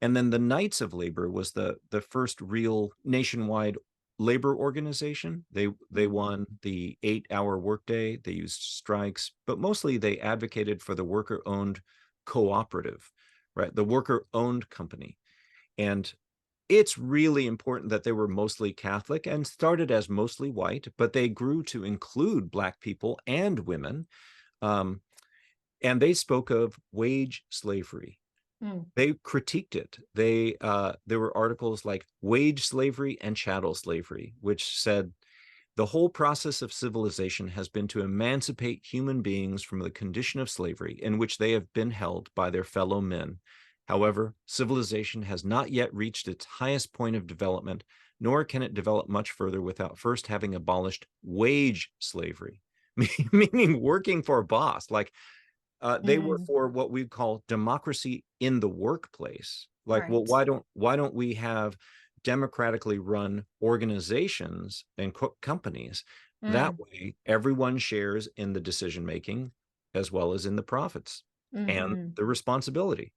And then the Knights of Labor was the first real nationwide labor organization. They won the 8-hour workday. They used strikes, but mostly they advocated for the worker-owned cooperative, right? The worker-owned company. And it's really important that they were mostly Catholic and started as mostly white, but they grew to include Black people and women. And they spoke of wage slavery. They critiqued it. There were articles like Wage Slavery and Chattel Slavery, which said the whole process of civilization has been to emancipate human beings from the condition of slavery in which they have been held by their fellow men. However, civilization has not yet reached its highest point of development, nor can it develop much further without first having abolished wage slavery, meaning working for a boss. Like, they were for what we call democracy in the workplace. Like, Right. well, why don't we have democratically run organizations and companies? That way, everyone shares in the decision making as well as in the profits and the responsibility.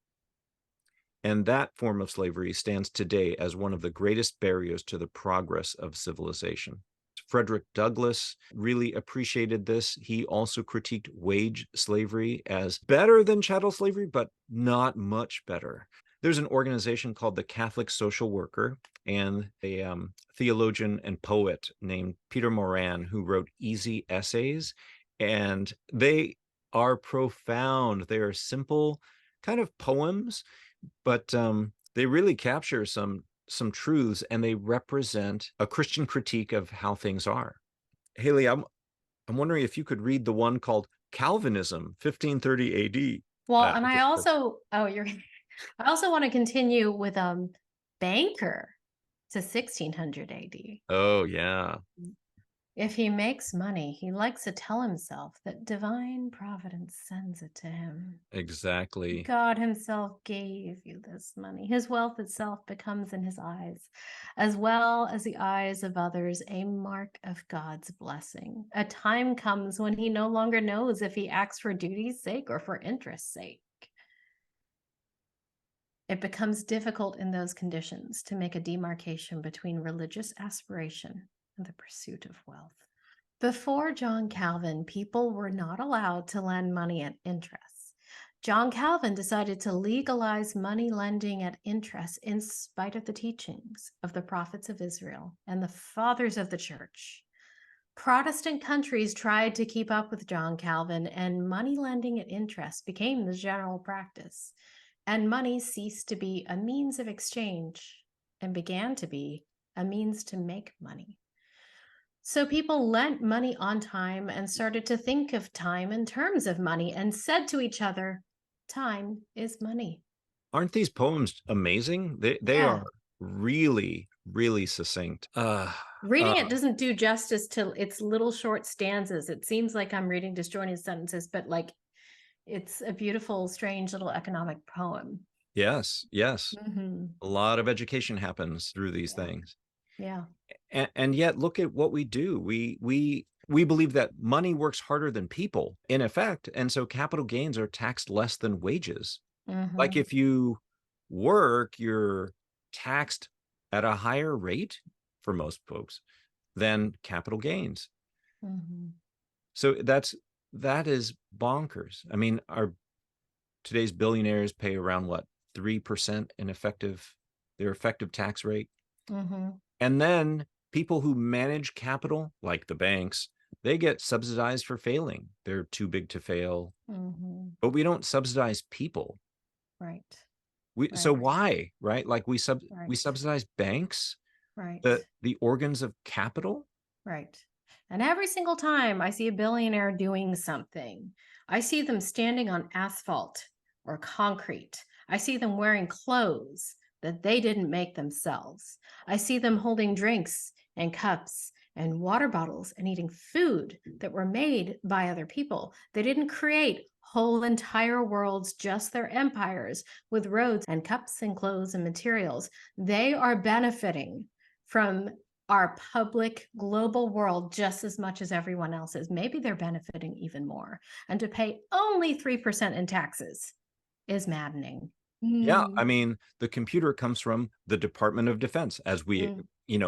And that form of slavery stands today as one of the greatest barriers to the progress of civilization. Frederick Douglass really appreciated this. He also critiqued wage slavery as better than chattel slavery, but not much better. There's an organization called the Catholic Social Worker, and a theologian and poet named Peter Moran, who wrote easy essays, and they are profound. They are simple kind of poems, but they really capture some truths, and they represent a Christian critique of how things are. Hayley, I'm wondering if you could read the one called Calvinism, 1530 AD. Well, and I also want to continue with banker to 1600 AD. Oh yeah. If he makes money, he likes to tell himself that divine providence sends it to him. Exactly. God himself gave you this money. His wealth itself becomes in his eyes, as well as the eyes of others, a mark of God's blessing. A time comes when he no longer knows if he acts for duty's sake or for interest's sake. It becomes difficult in those conditions to make a demarcation between religious aspiration and the pursuit of wealth. Before John Calvin, people were not allowed to lend money at interest. John Calvin decided to legalize money lending at interest in spite of the teachings of the prophets of Israel and the fathers of the church. Protestant countries tried to keep up with John Calvin, and money lending at interest became the general practice, and money ceased to be a means of exchange and began to be a means to make money. So people lent money on time and started to think of time in terms of money and said to each other, time is money. Aren't these poems amazing? They Yeah. are really, really succinct. Reading it doesn't do justice to its little short stanzas. It seems like I'm reading disjointed sentences, but like it's a beautiful, strange little economic poem. yes, yes. Hmm. A lot of education happens through these Yeah. things. Yeah. And yet look at what we do. We believe that money works harder than people in effect, and so capital gains are taxed less than wages. Like Hmm. if you work, you're taxed at a higher rate for most folks than capital gains. Hmm. So that is bonkers. I mean, our today's billionaires pay around what, 3% in their effective tax rate. Hmm. And then people who manage capital, like the banks, they get subsidized for failing. They're too big to fail. Hmm. But we don't subsidize people. Right. So Right. why, right? Like we Right. subsidize banks, Right. the organs of capital. Right. And every single time I see a billionaire doing something, I see them standing on asphalt or concrete. I see them wearing clothes that they didn't make themselves. I see them holding drinks and cups and water bottles and eating food that were made by other people. They didn't create whole entire worlds, just their empires with roads and cups and clothes and materials. They are benefiting from our public global world just as much as everyone else is. Maybe they're benefiting even more. And to pay only 3% in taxes is maddening. Yeah, Mm, I mean, the computer comes from the Department of Defense as we, mm,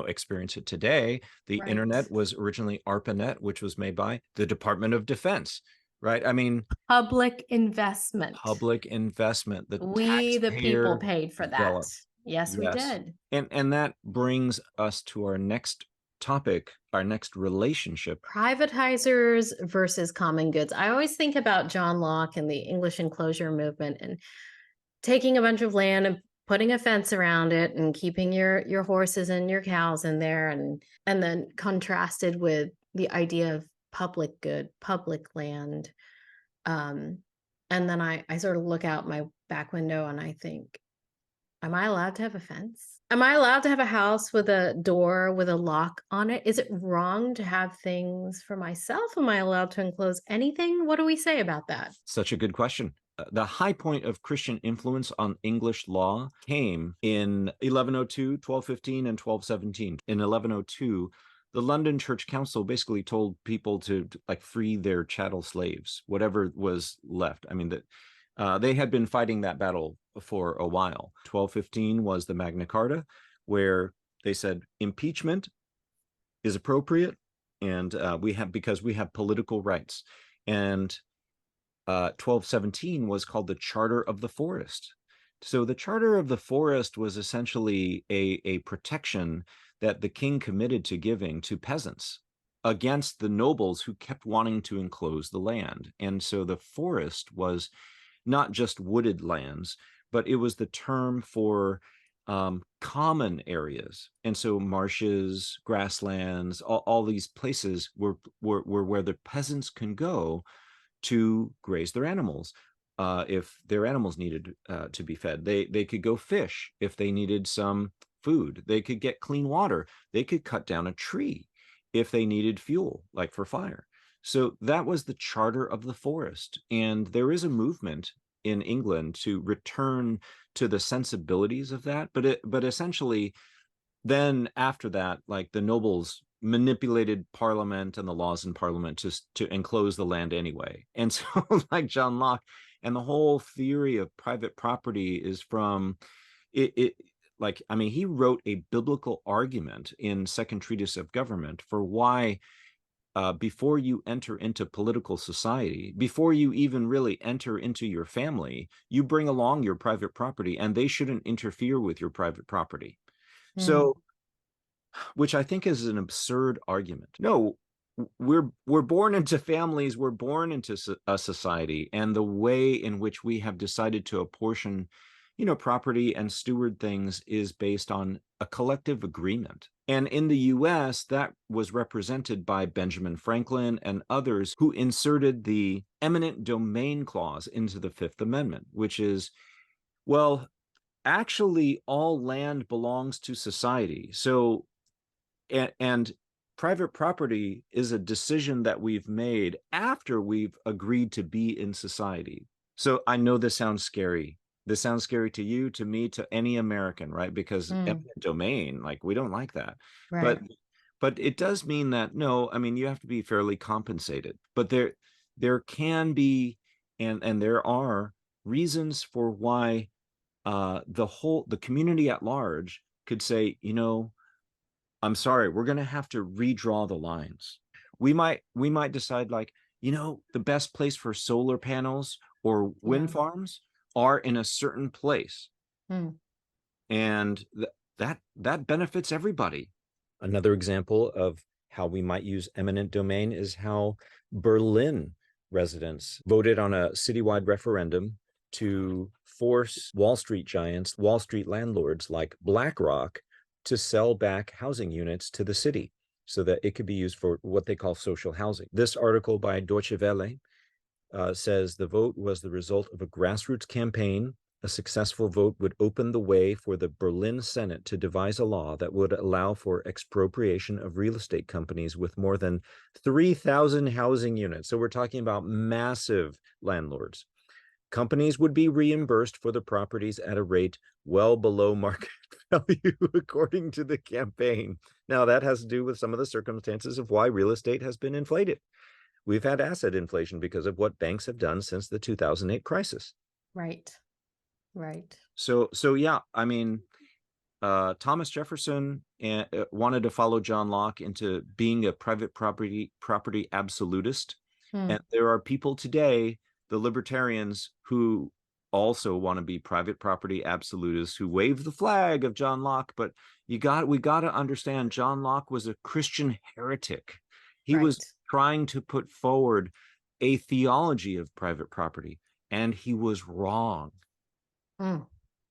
experience it today. The right. internet was originally ARPANET, which was made by the Department of Defense, right? I mean, Public investment. public investment, the We, the people, taxpayer paid for that. dollar. Yes, we Yes. did. And that brings us to our next topic, our next relationship. Privatizers versus common goods. I always think about John Locke and the English enclosure movement and taking a bunch of land and putting a fence around it and keeping your horses and your cows in there, and then contrasted with the idea of public good, public land. um and then I sort of look out my back window and I think, am I allowed to have a fence? Am I allowed to have a house with a door with a lock on it? Is it wrong to have things for myself? Am I allowed to enclose anything? What do we say about that? Such a good question. The high point of Christian influence on English law came in 1102, 1215, and 1217. In 1102, the London Church Council basically told people to like free their chattel slaves, whatever was left. I mean, they had been fighting that battle for a while. 1215 was the Magna Carta, where they said impeachment is appropriate, and because we have political rights. And 1217 was called the Charter of the Forest. So the Charter of the Forest was essentially a protection that the king committed to giving to peasants against the nobles who kept wanting to enclose the land. And so the forest was not just wooded lands, but it was the term for common areas. And so marshes, grasslands, all these places were where the peasants can go to graze their animals. If their animals needed to be fed, they could go fish. If they needed some food, they could get clean water. They could cut down a tree if they needed fuel, like for fire. So that was the charter of the forest. And there is a movement in England to return to the sensibilities of that. But essentially, then after that, like the nobles manipulated parliament and the laws in parliament to enclose the land anyway. And so like John Locke and the whole theory of private property is from it like, I mean, he wrote a biblical argument in Second Treatise of Government for why before you enter into political society, before you even really enter into your family, you bring along your private property and they shouldn't interfere with your private property. Hmm. So, which I think is an absurd argument. No, we're born into families, we're born into a society, and the way in which we have decided to apportion property and steward things is based on a collective agreement. And in the US, that was represented by Benjamin Franklin and others who inserted the eminent domain clause into the Fifth Amendment, which is, well, actually all land belongs to society. So, and private property is a decision that we've made after we've agreed to be in society. So I know this sounds scary. This sounds scary to you, to me, to any American, right? Because eminent domain, like, we don't like that. Right. But it does mean that, no, I mean, you have to be fairly compensated. But there can be, and there are reasons for why the community at large could say, I'm sorry, we're going to have to redraw the lines. We might decide, like, the best place for solar panels or wind farms are in a certain place. And that benefits everybody. Another example of how we might use eminent domain is how Berlin residents voted on a citywide referendum to force Wall Street giants, Wall Street landlords like BlackRock, to sell back housing units to the city so that it could be used for what they call social housing. This article by Deutsche Welle says the vote was the result of a grassroots campaign. A successful vote would open the way for the Berlin Senate to devise a law that would allow for expropriation of real estate companies with more than 3,000 housing units. So we're talking about massive landlords. Companies would be reimbursed for the properties at a rate well below market value, according to the campaign. Now, that has to do with some of the circumstances of why real estate has been inflated. We've had asset inflation because of what banks have done since the 2008 crisis. Right. So yeah, I mean, Thomas Jefferson wanted to follow John Locke into being a private property absolutist. And there are people today, the libertarians, who also want to be private property absolutists, who wave the flag of John Locke. But we got to understand, John Locke was a Christian heretic. He was trying to put forward a theology of private property, and he was wrong.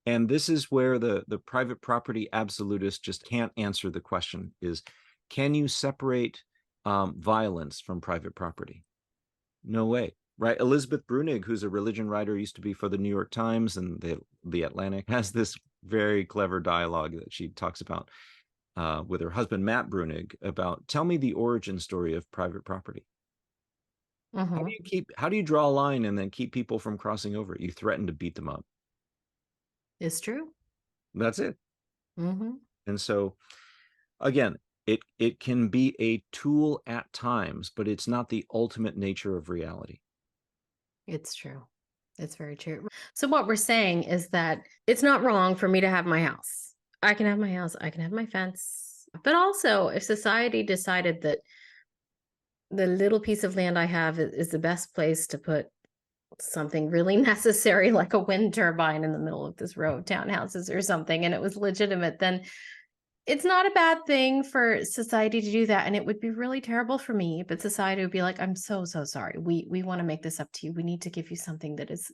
And this is where the private property absolutist just can't answer the question: is, can you separate violence from private property? No way, right? Elizabeth Brunig, who's a religion writer, used to be for the New York Times and the Atlantic, has this very clever dialogue that she talks about with her husband, Matt Brunig, about, tell me the origin story of private property. How do you draw a line and then keep people from crossing over? You threaten to beat them up. It's true. That's it. And so, again, it can be a tool at times, but it's not the ultimate nature of reality. It's true. It's very true. So what we're saying is that it's not wrong for me to have my house. I can have my house. I can have my fence. But also, if society decided that the little piece of land I have is the best place to put something really necessary, like a wind turbine in the middle of this row of townhouses or something, and it was legitimate, then it's not a bad thing for society to do that. And it would be really terrible for me, but society would be like, I'm so sorry. We want to make this up to you. We need to give you something that is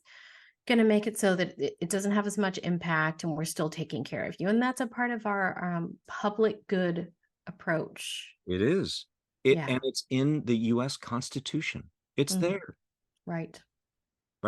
going to make it so that it doesn't have as much impact and we're still taking care of you. And that's a part of our public good approach. It is. And it's in the US Constitution. It's there. Right.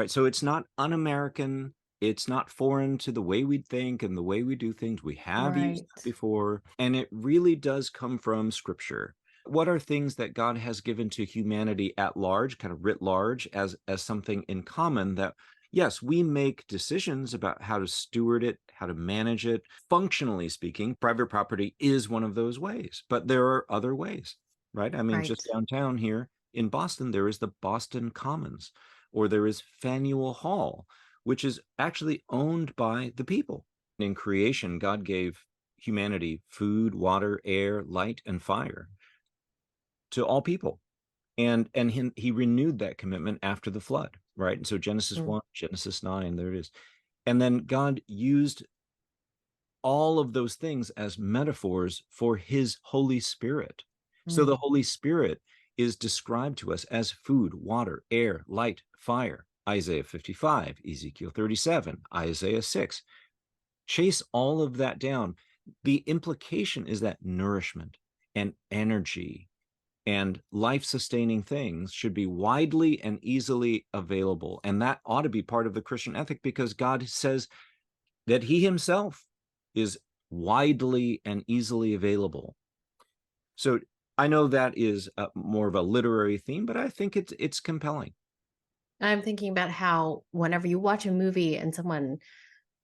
So it's not un-American. It's not foreign to the way we think and the way we do things. We have used that before. And it really does come from Scripture. What are things that God has given to humanity at large, kind of writ large, as something in common that, yes, we make decisions about how to steward it, how to manage it. Functionally speaking, private property is one of those ways, but there are other ways, right? I mean, just downtown here in Boston, there is the Boston Commons, or there is Faneuil Hall, which is actually owned by the people. In creation, God gave humanity food, water, air, light, and fire to all people. And he renewed that commitment after the flood, right? And so Genesis 1, Genesis 9, there it is. And then God used all of those things as metaphors for his Holy Spirit. So the Holy Spirit is described to us as food, water, air, light, fire. Isaiah 55, Ezekiel 37, Isaiah 6. Chase all of that down. The implication is that nourishment and energy and life-sustaining things should be widely and easily available. And that ought to be part of the Christian ethic, because God says that he himself is widely and easily available. So I know that is more of a literary theme, but I think it's compelling. I'm thinking about how whenever you watch a movie and someone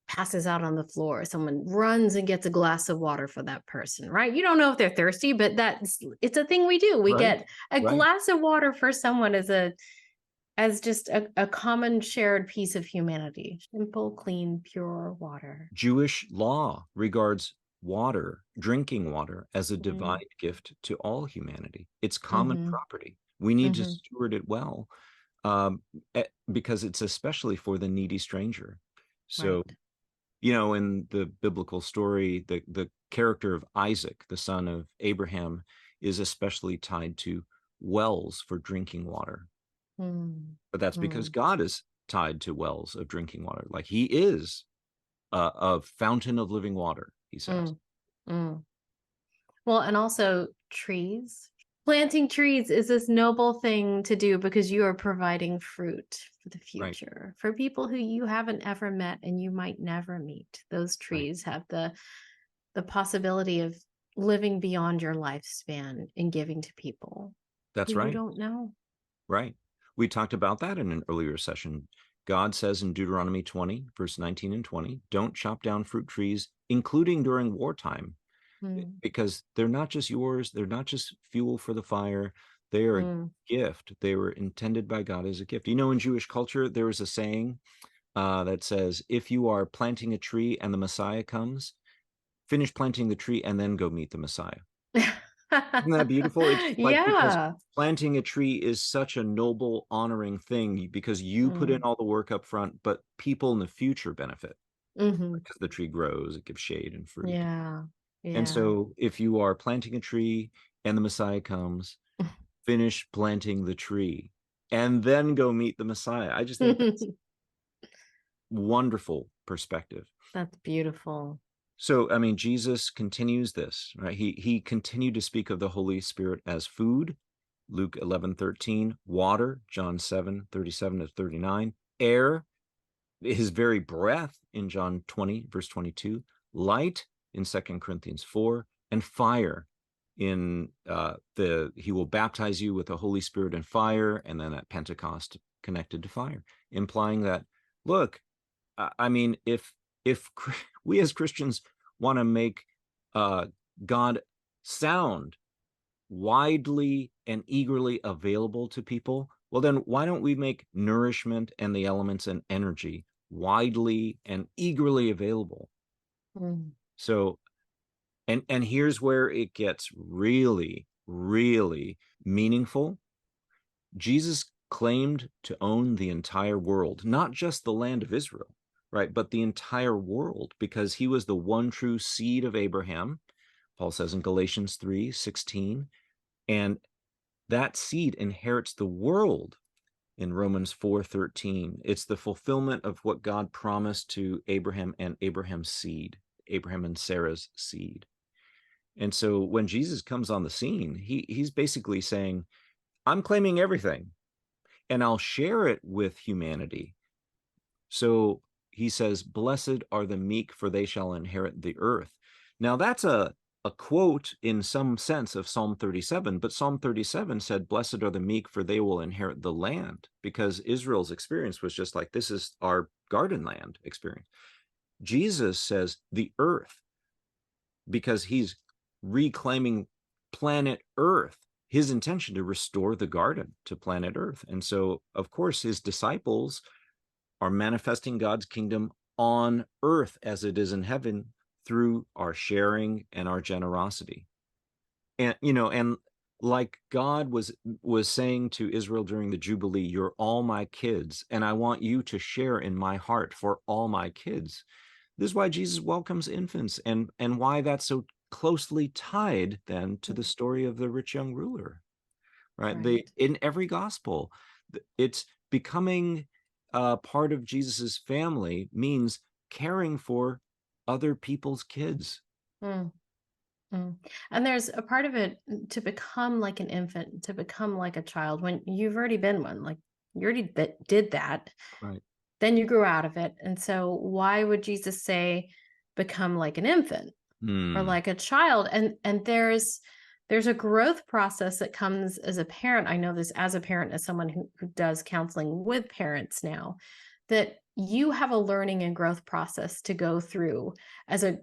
passes out on the floor, someone runs and gets a glass of water for that person, right? You don't know if they're thirsty, but it's a thing we do. We Right, get a right. glass of water for someone as just a common shared piece of humanity. Simple, clean, pure water. Jewish law regards water, drinking water, as a divine Mm. gift to all humanity. It's common Mm-hmm. property. We need to Mm-hmm. steward it well, um, because it's especially for the needy stranger. So, Right. in the biblical story, the character of Isaac, the son of Abraham, is especially tied to wells for drinking water. Mm. But that's because Mm. God is tied to wells of drinking water. Like he is a fountain of living water, he says. Mm. Mm. Well, and also trees. Planting trees is this noble thing to do because you are providing fruit for the Right, future, for people who you haven't ever met and you might never meet. Those right. trees have the possibility of living beyond your lifespan and giving to people who That's you right. don't know. Right. We talked about that in an earlier session. God says in Deuteronomy 20, verse 19 and 20, don't chop down fruit trees, including during wartime, Mm. because they're not just yours. They're not just fuel for the fire. They are a Mm. gift. They were intended by God as a gift. In Jewish culture, there is a saying that says, if you are planting a tree and the Messiah comes, finish planting the tree and then go meet the Messiah. Isn't that beautiful? It's like, because Yeah. planting a tree is such a noble, honoring thing, because you put in Mm. all the work up front, but people in the future benefit Hmm. because the tree grows, it gives shade and fruit. Yeah. And Yeah. so if you are planting a tree and the Messiah comes, finish planting the tree and then go meet the Messiah. I just think that's wonderful perspective. That's beautiful. So, I mean, Jesus continues this, right? He continued to speak of the Holy Spirit as food, Luke 11:13, water, John 7:37 to 39, air, his very breath in John 20, verse 22, light in 2 Corinthians 4, and fire in he will baptize you with the Holy Spirit and fire, and then at Pentecost connected to fire, implying that, look, I mean, if we as Christians want to make God sound widely and eagerly available to people, well, then why don't we make nourishment and the elements and energy widely and eagerly available? Mm. So, and here's where it gets really, really meaningful. Jesus claimed to own the entire world, not just the land of Israel, right? But the entire world, because he was the one true seed of Abraham, Paul says in Galatians 3:16, and that seed inherits the world in Romans 4:13. It's the fulfillment of what God promised to Abraham and Abraham's seed, Abraham and Sarah's seed. And so when Jesus comes on the scene, he's basically saying, I'm claiming everything and I'll share it with humanity. So he says, blessed are the meek, for they shall inherit the earth. Now that's a quote in some sense of Psalm 37, but Psalm 37 said, blessed are the meek, for they will inherit the land, because Israel's experience was just like, this is our garden land experience. Jesus says the earth, because he's reclaiming planet Earth, his intention to restore the garden to planet Earth. And so, of course, his disciples are manifesting God's kingdom on earth as it is in heaven through our sharing and our generosity. And like God was saying to Israel during the Jubilee, you're all my kids, and I want you to share in my heart for all my kids. This is why Jesus welcomes infants, and why that's so closely tied then to the story of the rich young ruler, right? Right. In every gospel, it's becoming part of Jesus's family means caring for other people's kids. Mm, mm. And there's a part of it to become like an infant, to become like a child when you've already been one, like you already did that. Right. Then you grew out of it. And so why would Jesus say become like an infant or like a child? And there's a growth process that comes as a parent. I know this as a parent, as someone who does counseling with parents now, that you have a learning and growth process to go through as a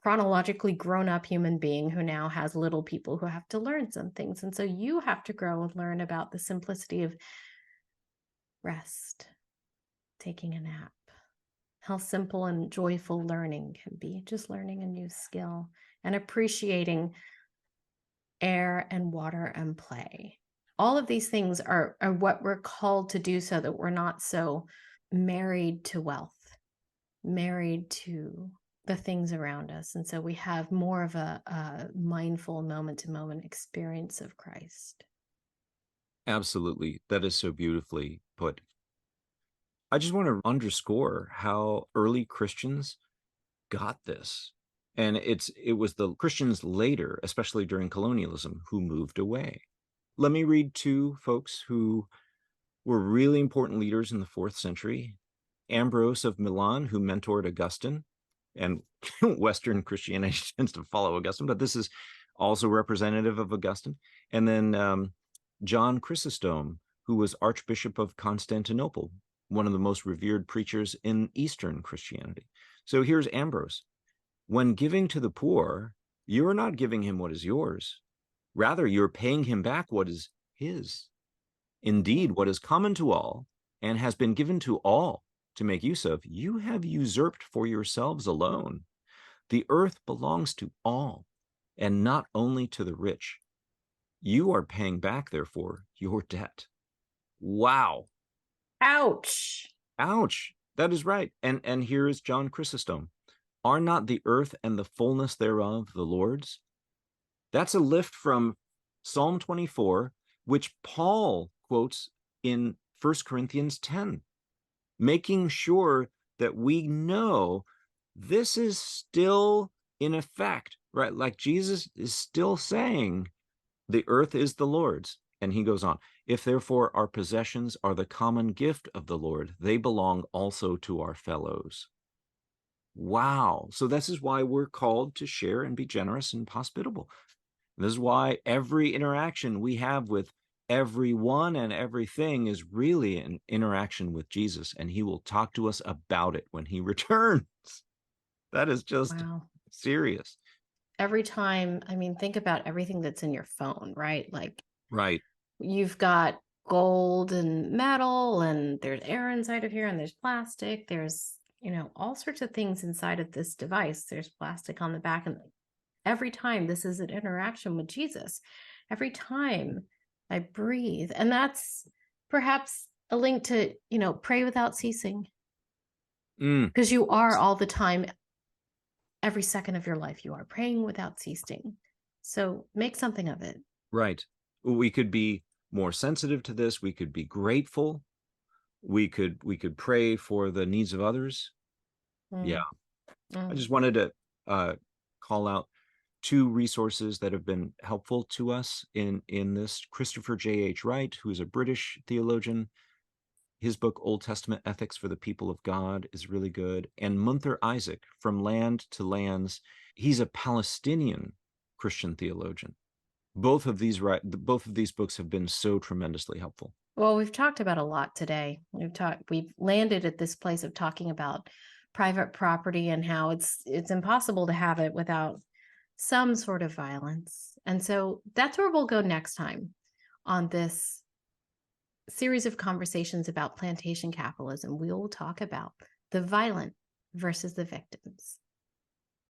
chronologically grown-up human being who now has little people who have to learn some things. And so you have to grow and learn about the simplicity of rest, taking a nap, how simple and joyful learning can be, just learning a new skill and appreciating air and water and play. All of these things are what we're called to do so that we're not so married to wealth, married to the things around us. And so we have more of a mindful moment-to-moment experience of Christ. Absolutely. That is so beautifully put. I just want to underscore how early Christians got this. And it was the Christians later, especially during colonialism, who moved away. Let me read two folks who were really important leaders in the 4th century. Ambrose of Milan, who mentored Augustine, and Western Christianity tends to follow Augustine, but this is also representative of Augustine. And then John Chrysostom, who was Archbishop of Constantinople, one of the most revered preachers in Eastern Christianity. So here's Ambrose. When giving to the poor, you are not giving him what is yours. Rather, you're paying him back what is his. Indeed, what is common to all and has been given to all to make use of, you have usurped for yourselves alone. The earth belongs to all and not only to the rich. You are paying back, therefore, your debt. Wow. Ouch. Ouch. That is right. And here is John Chrysostom. Are not the earth and the fullness thereof the Lord's? That's a lift from Psalm 24, which Paul quotes in 1 Corinthians 10, making sure that we know this is still in effect, right? Like Jesus is still saying, the earth is the Lord's. And he goes on, if therefore our possessions are the common gift of the Lord, they belong also to our fellows. Wow. So this is why we're called to share and be generous and hospitable. This is why every interaction we have with everyone and everything is really an interaction with Jesus, and he will talk to us about it when he returns. That is just serious. Every time, I mean, think about everything that's in your phone, right? Like, right. You've got gold and metal, and there's air inside of here, and there's plastic. There's, all sorts of things inside of this device. There's plastic on the back. And every time this is an interaction with Jesus, every time I breathe. And that's perhaps a link to, pray without ceasing. Because you are all the time, every second of your life, you are praying without ceasing. So make something of it. Right. We could be more sensitive to this. We could be grateful. We could pray for the needs of others. Yeah. I just wanted to call out two resources that have been helpful to us in this. Christopher J.H. Wright, who is a British theologian. His book, Old Testament Ethics for the People of God, is really good. And Munther Isaac, From Land to Lands. He's a Palestinian Christian theologian. Both of these books have been so tremendously helpful. Well, we've talked about a lot today. We've landed at this place of talking about private property and how it's impossible to have it without some sort of violence. And so that's where we'll go next time on this series of conversations about plantation capitalism. We will talk about the violent versus the victims.